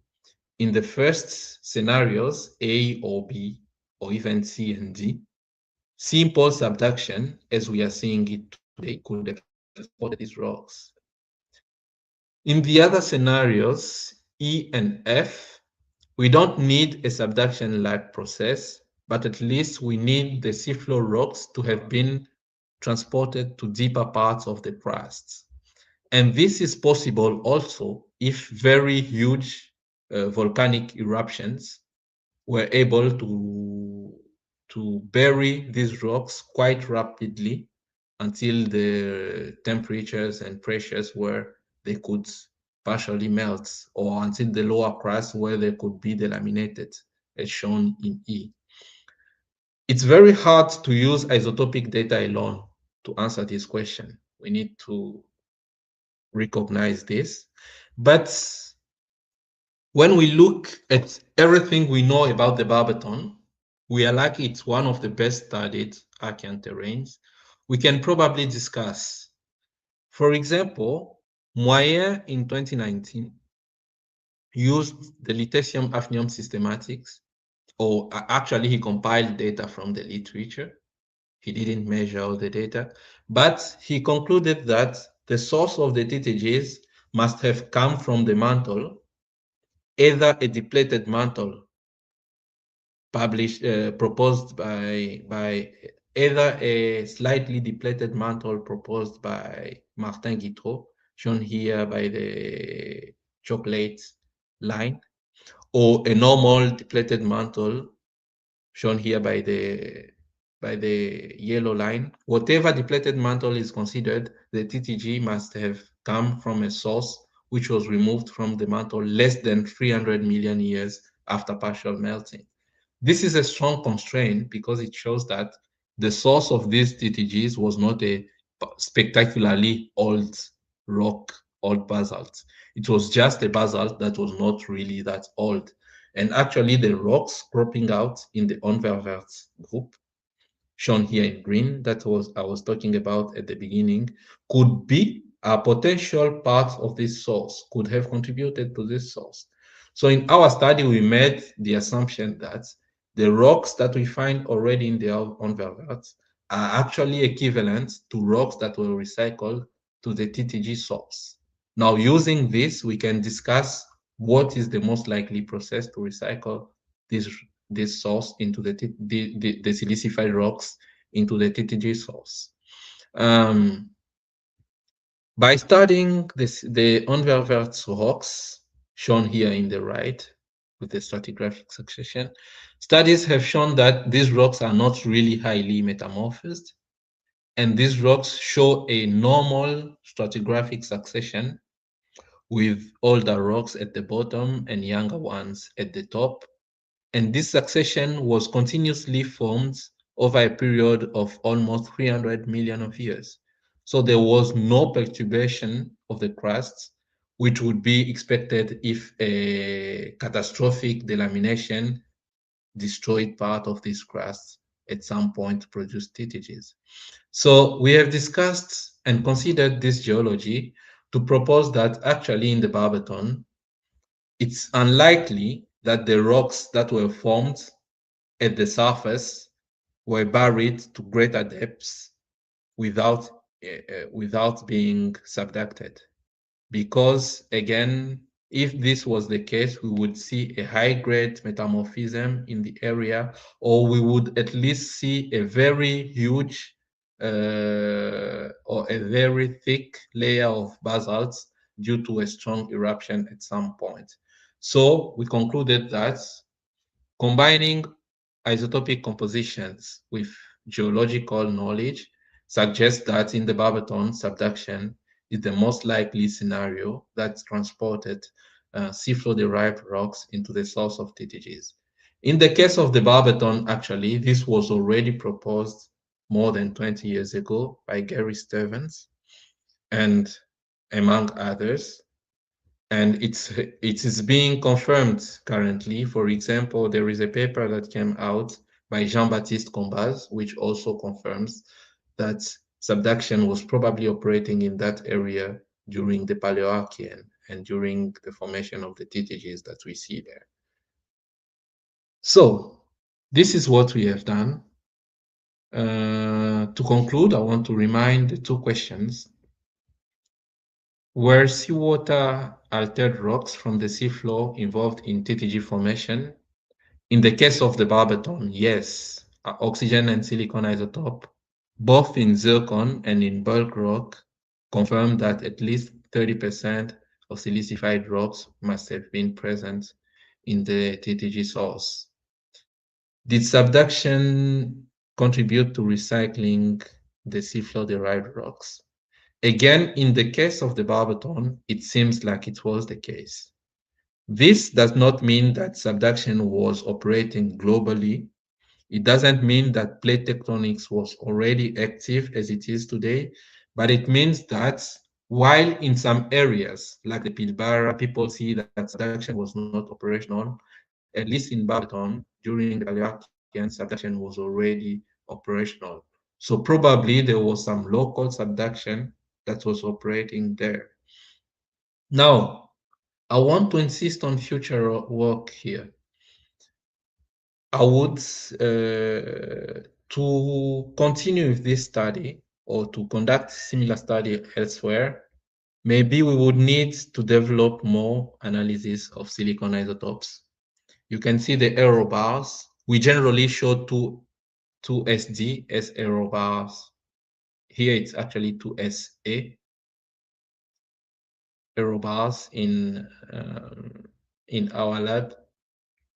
In the first scenarios, A or B, or even C and D, simple subduction, as we are seeing it today, could have transported these rocks. In the other scenarios, E and F, we don't need a subduction-like process, but at least we need the seafloor rocks to have been transported to deeper parts of the crust. And this is possible also if very huge volcanic eruptions were able to bury these rocks quite rapidly until the temperatures and pressures where they could partially melt, or until the lower crust where they could be delaminated, as shown in E. It's very hard to use isotopic data alone to answer this question. We need to recognize this. But when we look at everything we know about the Barberton, we are lucky it's one of the best studied Archean terrains. We can probably discuss. For example, Moyer in 2019 used the Lutetium hafnium systematics, or actually he compiled data from the literature. He didn't measure all the data, but he concluded that the source of the TTGs must have come from the mantle, either a depleted mantle proposed by either a slightly depleted mantle proposed by Martin Guitreau, shown here by the chocolate line, or a normal depleted mantle, shown here by the yellow line. Whatever depleted mantle is considered, the TTG must have come from a source which was removed from the mantle less than 300 million years after partial melting. This is a strong constraint because it shows that the source of these TTGs was not a spectacularly old rock, old basalt. It was just a basalt that was not really that old. And actually the rocks cropping out in the Onververt group, shown here in green, that I was talking about at the beginning, could be a potential part of this source, could have contributed to this source. So in our study, we made the assumption that the rocks that we find already in the Onververts are actually equivalent to rocks that were recycled to the TTG source. Now, using this, we can discuss what is the most likely process to recycle this source into the silicified rocks into the TTG source. By studying the Onververts rocks, shown here in the right, with the stratigraphic succession, studies have shown that these rocks are not really highly metamorphosed, and these rocks show a normal stratigraphic succession with older rocks at the bottom and younger ones at the top. And this succession was continuously formed over a period of almost 300 million of years. So there was no perturbation of the crust, which would be expected if a catastrophic delamination destroyed part of this crust at some point to produce TTGs. So we have discussed and considered this geology to propose that actually in the Barberton, it's unlikely that the rocks that were formed at the surface were buried to greater depths without being subducted. Because again, if this was the case, we would see a high-grade metamorphism in the area, or we would at least see a very huge or a very thick layer of basalts due to a strong eruption at some point. So we concluded that combining isotopic compositions with geological knowledge suggests that in the Barberton, subduction is the most likely scenario that transported seafloor-derived rocks into the source of TTGs. In the case of the Barberton, actually, this was already proposed more than 20 years ago by Gary Stevens and among others. And it is being confirmed currently. For example, there is a paper that came out by Jean-Baptiste Combaz, which also confirms that subduction was probably operating in that area during the Paleoarchean and during the formation of the TTGs that we see there. So this is what we have done. To conclude, I want to remind the two questions. Were seawater altered rocks from the seafloor involved in TTG formation? In the case of the Barberton, yes, oxygen and silicon isotope, both in zircon and in bulk rock, confirm that at least 30% of silicified rocks must have been present in the TTG source. Did subduction contribute to recycling the seafloor-derived rocks? Again, in the case of the Barberton, it seems like it was the case. This does not mean that subduction was operating globally. It doesn't mean that plate tectonics was already active as it is today, but it means that while in some areas, like the Pilbara, people see that subduction was not operational, at least in Barberton, during the Paleoarchean, subduction was already operational. So probably there was some local subduction that was operating there. Now, I want to insist on future work here. I would, to continue with this study or to conduct similar study elsewhere, maybe we would need to develop more analysis of silicon isotopes. You can see the error bars. We generally show 2SD as error bars. Here it's actually 2SA error bars in our lab.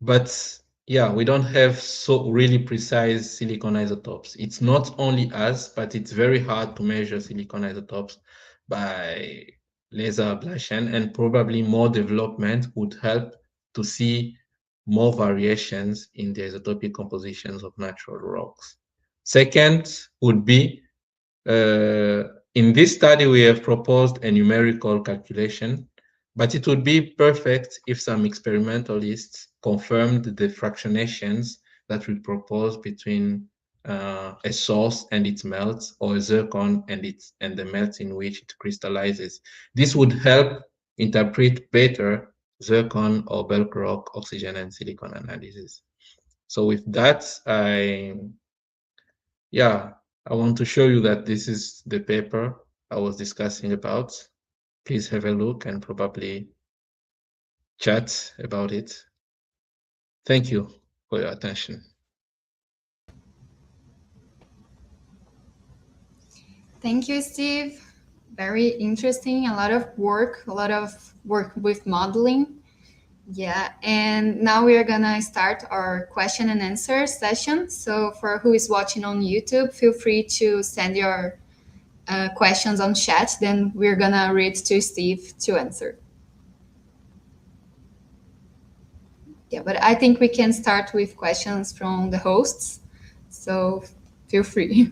But yeah, we don't have so really precise silicon isotopes. It's not only us, but it's very hard to measure silicon isotopes by laser ablation, and probably more development would help to see more variations in the isotopic compositions of natural rocks. Second would be, in this study, we have proposed a numerical calculation, but it would be perfect if some experimentalists confirmed the fractionations that we propose between a source and its melts, or a zircon and the melts in which it crystallizes. This would help interpret better zircon or bulk rock, oxygen and silicon analysis. So with that, I want to show you that this is the paper I was discussing about. Please have a look and probably chat about it. Thank you for your attention. Thank you, Steve. Very interesting. A lot of work with modeling. Yeah, and now we are gonna start our question and answer session. So for who is watching on YouTube, feel free to send your questions on chat. Then we're gonna read to Steve to answer. Yeah, but I think we can start with questions from the hosts. So feel free.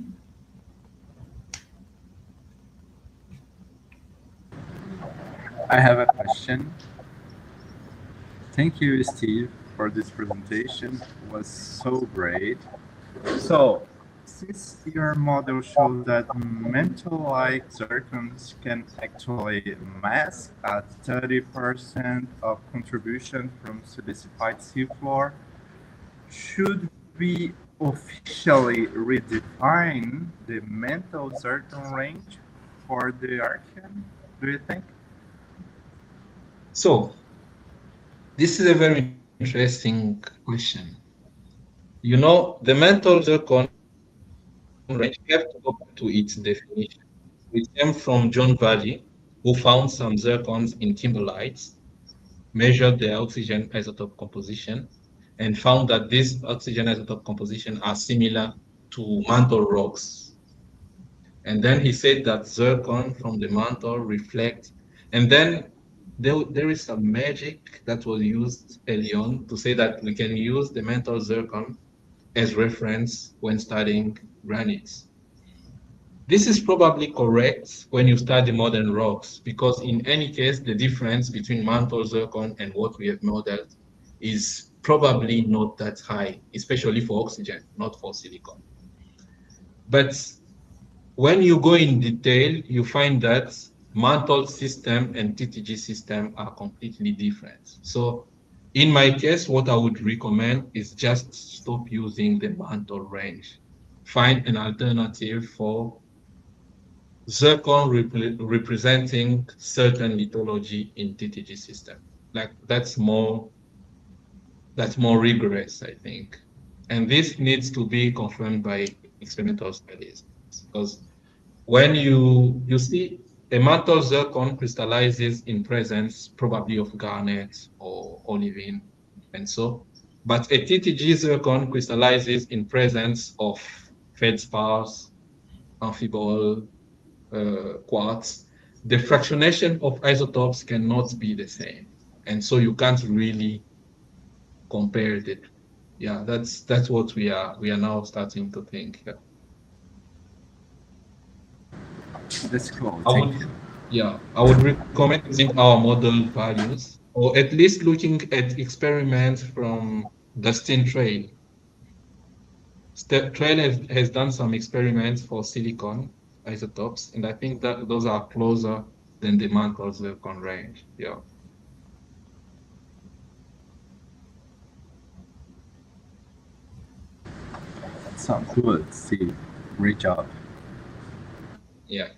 I have a question. Thank you, Steve, for this presentation. It was so great. So, since your model shows that mantle-like zircons can actually mask at 30% of contribution from silicified seafloor, should we officially redefine the mantle zircon range for the Archean, do you think? So this is a very interesting question. You know, the mantle zircon range, we have to go back to its definition. It came from John Valley, who found some zircons in kimberlites, measured the oxygen isotope composition, and found that these oxygen isotope composition are similar to mantle rocks. And then he said that zircon from the mantle reflect, and then there is some magic that was used early on to say that we can use the mantle zircon as reference when studying granites. This is probably correct when you study modern rocks, because in any case, the difference between mantle zircon and what we have modeled is probably not that high, especially for oxygen, not for silicon. But when you go in detail, you find that mantle system and TTG system are completely different. So in my case, what I would recommend is just stop using the mantle range. Find an alternative for zircon representing certain lithology in TTG system. Like that's more rigorous, I think. And this needs to be confirmed by experimental studies, because when you see a mantle zircon crystallizes in presence probably of garnet or olivine, and so, but a TTG zircon crystallizes in presence of feldspars, amphibole, quartz. The fractionation of isotopes cannot be the same, and so you can't really compare it. Yeah, that's what we are now starting to think. That's cool. I would recommend using our model values, or at least looking at experiments from Dustin Trail. Trail has done some experiments for silicon isotopes, and I think that those are closer than the mantle zircon range. Yeah. Sounds good, Steve. Great job. Yeah.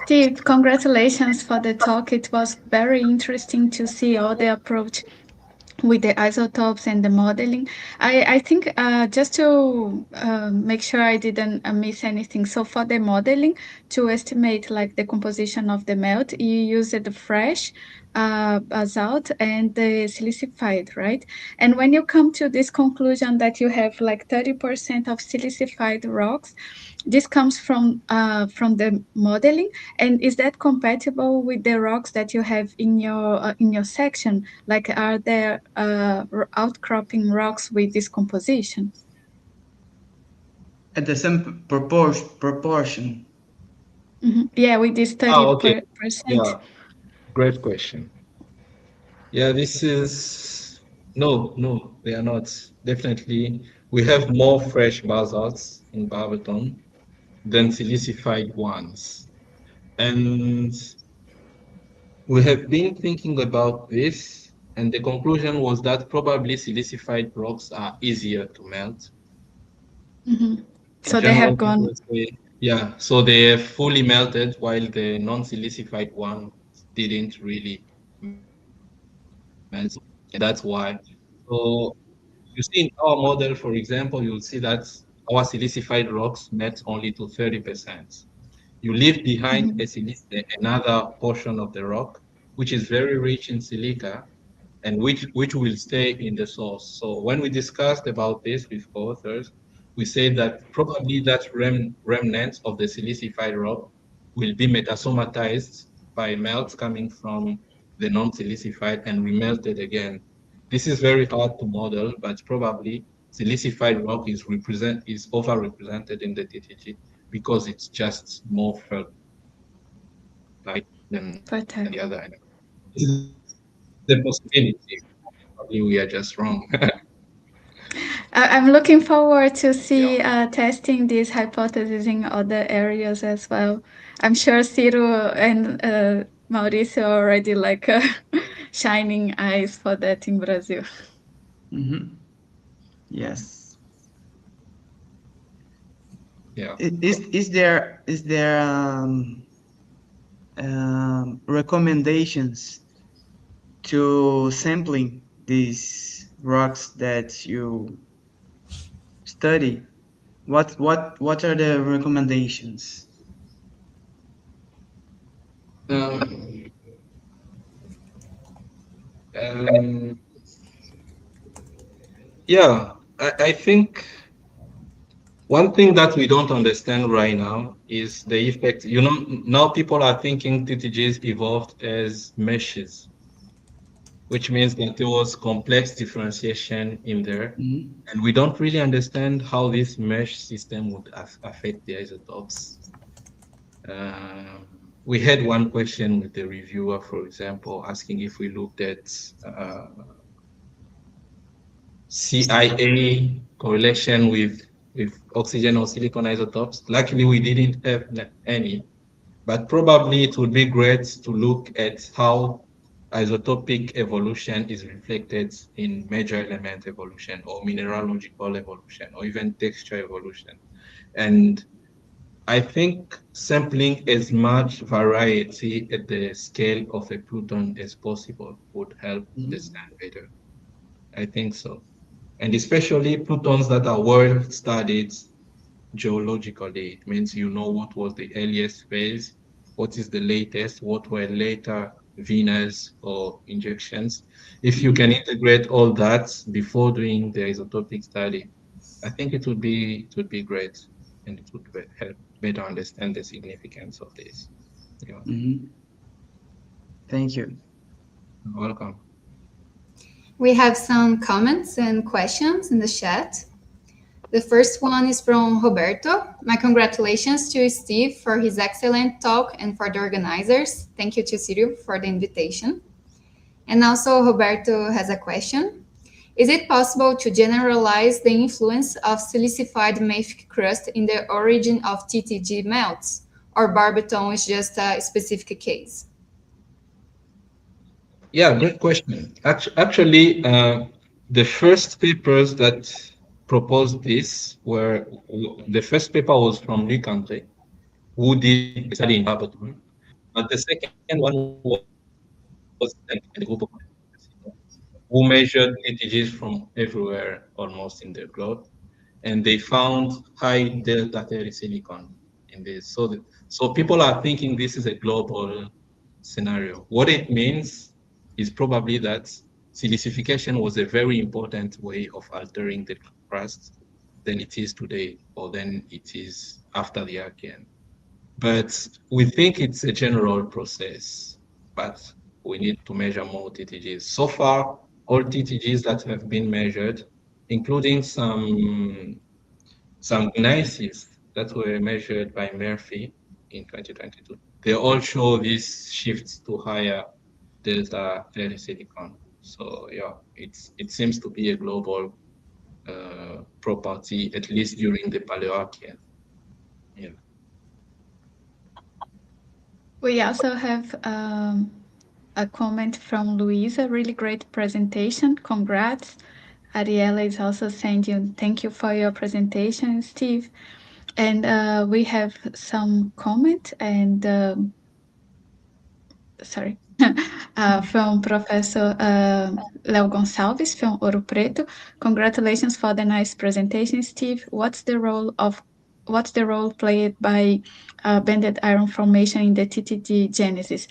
Steve, congratulations for the talk. It was very interesting to see all the approach with the isotopes and the modeling. I think just to make sure I didn't miss anything. So for the modeling, to estimate like the composition of the melt, you used the fresh basalt and the silicified, right? And when you come to this conclusion that you have like 30% of silicified rocks, this comes from the modeling, and is that compatible with the rocks that you have in your section? Like, are there outcropping rocks with this composition? At the same proportion. Mm-hmm. Yeah, with this 30%. Yeah, great question. Yeah, this is no, they are not. Definitely, we have more fresh basalts in Barberton than silicified ones. And we have been thinking about this, and the conclusion was that probably silicified rocks are easier to melt. Mm-hmm. So they have gone. Yeah, so they have fully melted, while the non-silicified one didn't really melt. And that's why. So you see in our model, for example, you'll see that our silicified rocks met only to 30%. You leave behind another portion of the rock, which is very rich in silica, and which will stay in the source. So when we discussed about this with authors, we said that probably that remnant of the silicified rock will be metasomatized by melts coming from the non-silicified and remelted again. This is very hard to model, but probably silicified rock is overrepresented in the TTG because it's just more fertile than the other. This is the possibility. Probably we are just wrong. I'm looking forward to see testing this hypothesis in other areas as well. I'm sure Ciro and Mauricio already like shining eyes for that in Brazil. Mm-hmm. Yes. Yeah. Is there recommendations to sampling these rocks that you study? What are the recommendations? Um, um, yeah, I think one thing that we don't understand right now is the effect. You know, now people are thinking TTGs evolved as meshes, which means that there was complex differentiation in there. Mm-hmm. And we don't really understand how this mesh system would affect the isotopes. We had one question with the reviewer, for example, asking if we looked at CIA correlation with oxygen or silicon isotopes. Luckily, we didn't have any, but probably it would be great to look at how isotopic evolution is reflected in major element evolution or mineralogical evolution or even texture evolution. And I think sampling as much variety at the scale of a Pluton as possible would help understand better. I think so. And especially Plutons that are well studied geologically. It means you know what was the earliest phase, what is the latest, what were later Venus or injections. If you can integrate all that before doing the isotopic study, I think it would be great, and it would help better understand the significance of this. Yeah. Mm-hmm. Thank you. You're welcome. We have some comments and questions in the chat. The first one is from Roberto. My congratulations to Steve for his excellent talk and for the organizers. Thank you to Cyril for the invitation. And also Roberto has a question. Is it possible to generalize the influence of silicified mafic crust in the origin of TTG melts, or Barberton is just a specific case? Yeah, great question. Actually, the first papers that proposed this were, the first paper was from Lee, who did a study in Barberton. But the second one was a group of who measured TTGs from everywhere almost in the globe, and they found high delta silicon in this. So people are thinking this is a global scenario. What it means is probably that silicification was a very important way of altering the crust than it is today, or than it is after the Archean. But we think it's a general process, but we need to measure more TTGs. So far, all TTGs that have been measured, including some analyses that were measured by Murphy in 2022, they all show this shift to higher delta silicon. So yeah, it seems to be a global property, at least during the Paleoarchean. Yeah. We also have a comment from Luisa. Really great presentation. Congrats. Ariella is also sending thank you for your presentation, Steve. And we have some comment and sorry. From Professor Leo Gonçalves from Ouro Preto. Congratulations for the nice presentation, Steve. What's the role played by banded iron formation in the TTG genesis?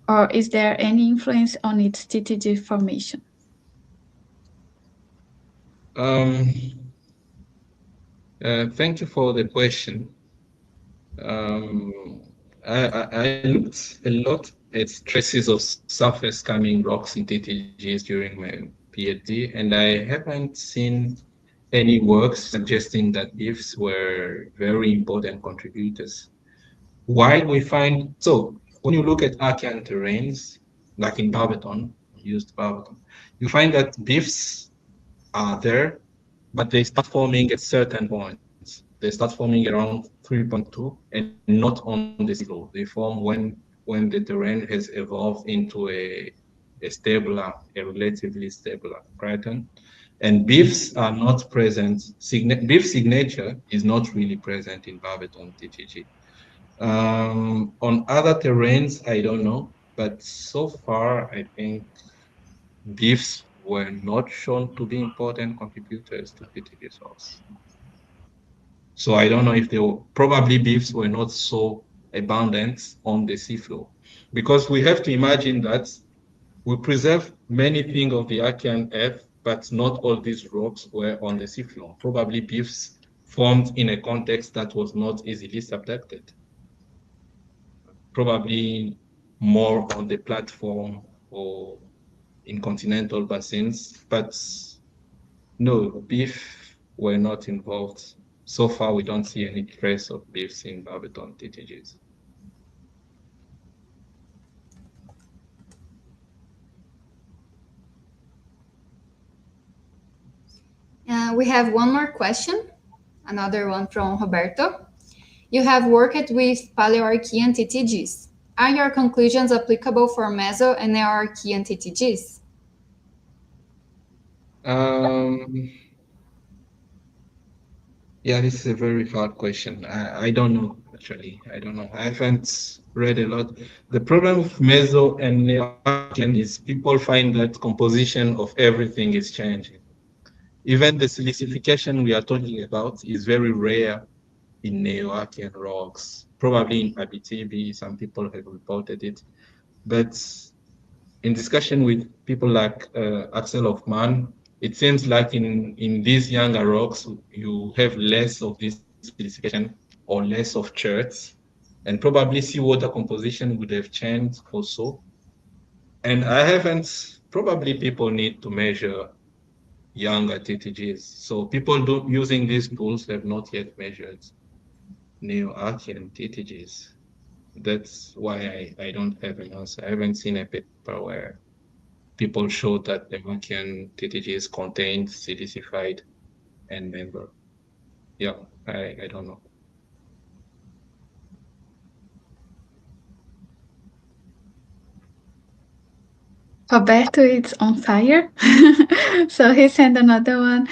Or is there any influence on its TTG formation? Thank you for the question. I looked a lot at traces of surface coming rocks in TTGs during my PhD, and I haven't seen any works suggesting that BIFs were very important contributors. While we find, so when you look at Archean terrains, like in Barberton, used Barberton, you find that BIFs are there, but they start forming at certain points. They start forming around 3.2 and not on the seafloor. They form when the terrain has evolved into a a relatively stable craton. And BIFs are not present. BIF signature is not really present in Barberton TTG. On other terrains, I don't know, but so far, I think BIFs were not shown to be important contributors to TTG source. So I don't know if they were, probably BIFs were not so abundant on the seafloor, because we have to imagine that we preserve many things of the Archean earth, but not all these rocks were on the seafloor. Probably BIFs formed in a context that was not easily subducted. Probably more on the platform or in continental basins, but no, BIF were not involved. So far, we don't see any trace of BIFs in Barberton TTGs. We have one more question, another one from Roberto. You have worked with Paleoarchean TTGs. Are your conclusions applicable for Meso and Archean TTGs? Yeah, this is a very hard question. I don't know, actually. I don't know. I haven't read a lot. The problem with Meso and Archean is people find that composition of everything is changing. Even the silicification we are talking about is very rare in Neo-Archean rocks. Probably in Abitibi, some people have reported it. But in discussion with people like Axel Hoffman, it seems like in these younger rocks, you have less of this silicification or less of cherts, and probably seawater composition would have changed also. And I haven't, probably people need to measure younger TTGs. So people using these tools have not yet measured Neo-Archean TTGs. That's why I don't have an answer. I haven't seen a paper where people showed that the Archean TTGs contained silicified and member. Yeah, I don't know. Roberto is on fire. So he sent another one.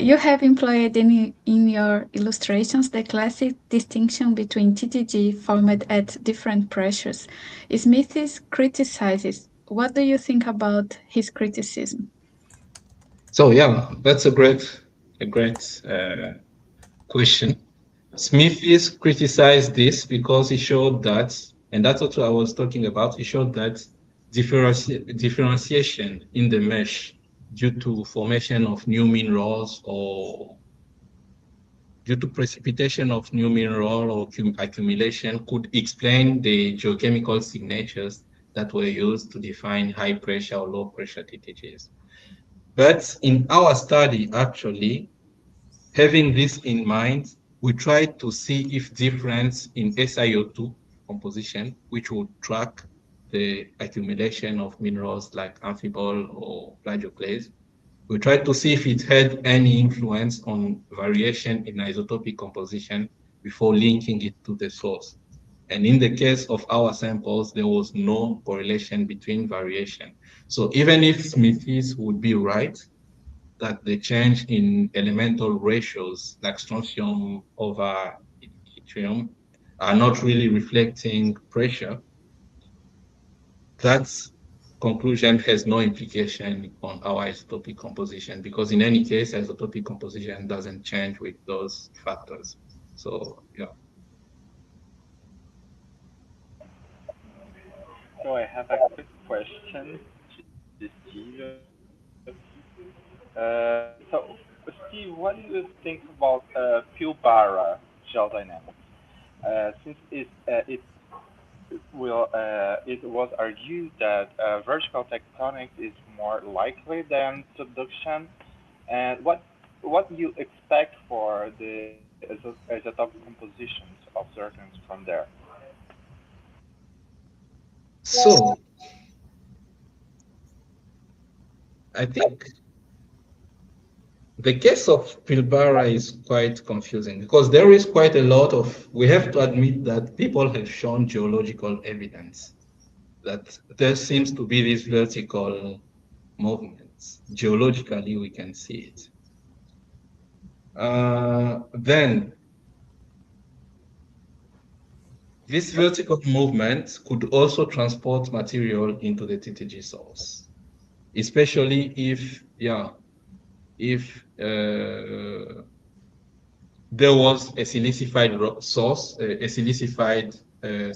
You have employed in your illustrations the classic distinction between TTG formed at different pressures. Smith criticizes. What do you think about his criticism? So yeah, that's a great question. Smith is criticized this because he showed that, and that's what I was talking about, he showed that differentiation in the mesh due to formation of new minerals or due to precipitation of new mineral or accumulation could explain the geochemical signatures that were used to define high pressure or low pressure TTGs. But in our study, actually, having this in mind, we tried to see if difference in SiO2 composition, which would track the accumulation of minerals like amphibole or plagioclase, we tried to see if it had any influence on variation in isotopic composition before linking it to the source. And in the case of our samples, there was no correlation between variation. So even if Smiths would be right, that the change in elemental ratios like strontium over yttrium are not really reflecting pressure, that conclusion has no implication on our isotopic composition, because in any case, isotopic composition doesn't change with those factors. So, yeah. So I have a quick question to Steve. So, Steve, what do you think about Pilbara geodynamics? Since it was argued that vertical tectonics is more likely than subduction, and what do you expect for the isotopic compositions of zircons from there? So, I think the case of Pilbara is quite confusing because there is quite a lot of, we have to admit that people have shown geological evidence that there seems to be these vertical movements. Geologically, we can see it. Then, this vertical movement could also transport material into the TTG source, especially if there was a silicified source, a silicified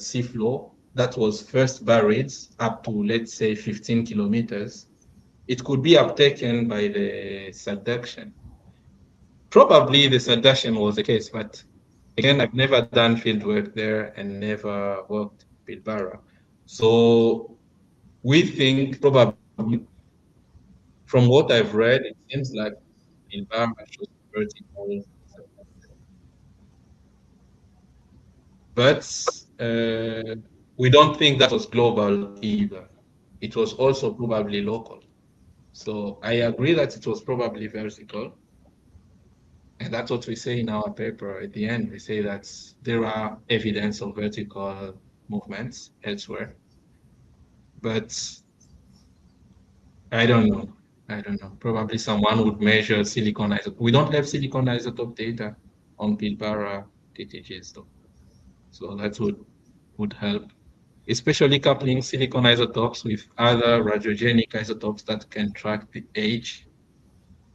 seafloor that was first buried up to, let's say, 15 kilometers, it could be uptaken by the subduction. Probably the subduction was the case, but again, I've never done field work there and never worked with Pilbara. So we think probably, from what I've read, it seems like Pilbara shows vertical. But we don't think that was global either. It was also probably local. So I agree that it was probably vertical. And that's what we say in our paper at the end. We say that there are evidence of vertical movements elsewhere. But I don't know. Probably someone would measure silicon isotope. We don't have silicon isotope data on Pilbara TTGs though. So that would help, especially coupling silicon isotopes with other radiogenic isotopes that can track the age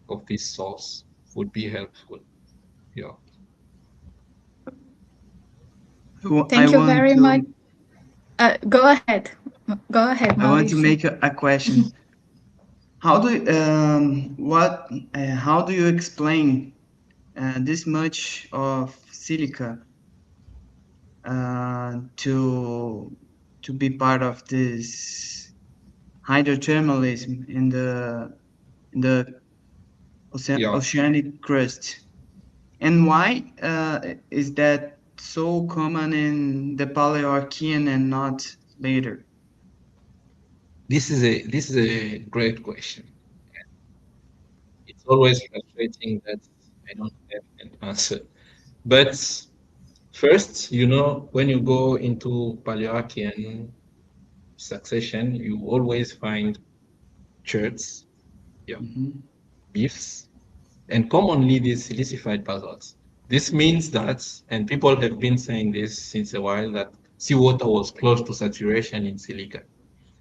of this source would be helpful. Yeah. Thank you very much. Go ahead. Go ahead, Mauricio. I want to make a question. How do you explain this much of silica to be part of this hydrothermalism in the oceanic crust, and why is that so common in the Paleoarchean and not later? This is a great question. It's always frustrating that I don't have an answer. But first, when you go into Paleoarchean succession, you always find cherts, beefs, and commonly these silicified basalts. This means that, and people have been saying this since a while, that seawater was close to saturation in silica.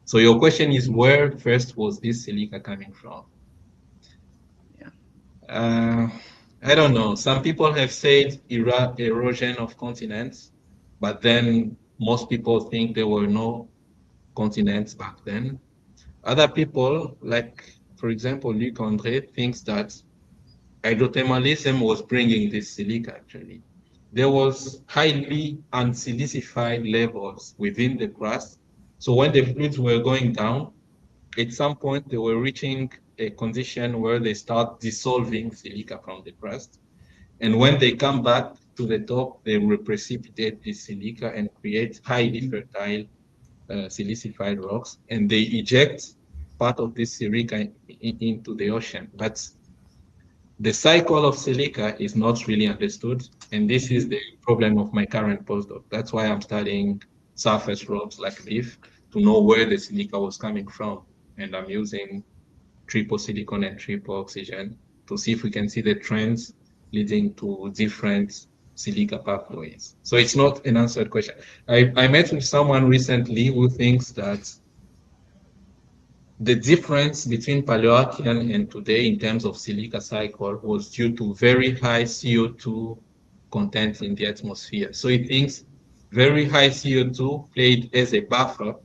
So your question is, where first was this silica coming from? I don't know. Some people have said erosion of continents, but then most people think there were no continents back then. Other people, like, for example, Luc André, thinks that hydrothermalism was bringing this silica, actually. There was highly unsilicified levels within the crust. So when the fluids were going down, at some point they were reaching a condition where they start dissolving silica from the crust. And when they come back to the top, they will precipitate this silica and create highly fertile silicified rocks. And they eject part of this silica into the ocean. But the cycle of silica is not really understood. And this is the problem of my current postdoc. That's why I'm studying surface rocks like this to know where the silica was coming from. And I'm using triple silicon and triple oxygen to see if we can see the trends leading to different silica pathways. So it's not an answered question. I met with someone recently who thinks that the difference between Paleoarchean and today in terms of silica cycle was due to very high CO2 content in the atmosphere. So he thinks very high CO2 played as a buffer,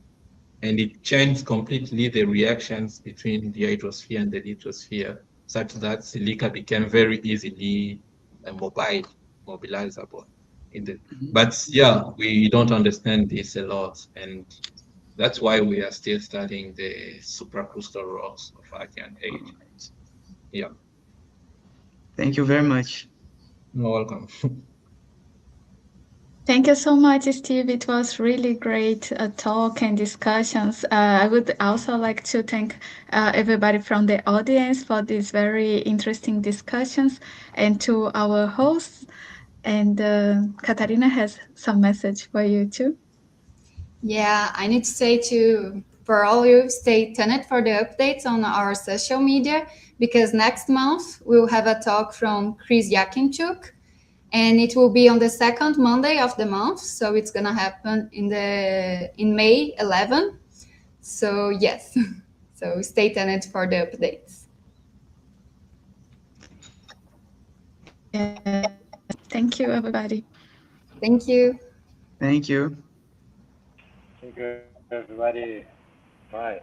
and it changed completely the reactions between the hydrosphere and the lithosphere, such that silica became very easily mobilizable. But yeah, we don't understand this a lot, and that's why we are still studying the supracrustal rocks of Archean age. Yeah. Thank you very much. You're welcome. Thank you so much, Steve. It was really great talk and discussions. I would also like to thank everybody from the audience for these very interesting discussions, and to our hosts. And Katarina has some message for you too. Yeah, I need to say for all you, stay tuned for the updates on our social media, because next month we'll have a talk from Chris Yakinchuk, and it will be on the second Monday of the month. So it's gonna happen in May 11. So yes, so stay tuned for the updates. Yeah. Thank you, everybody. Thank you. Thank you. Thank you, everybody. Bye.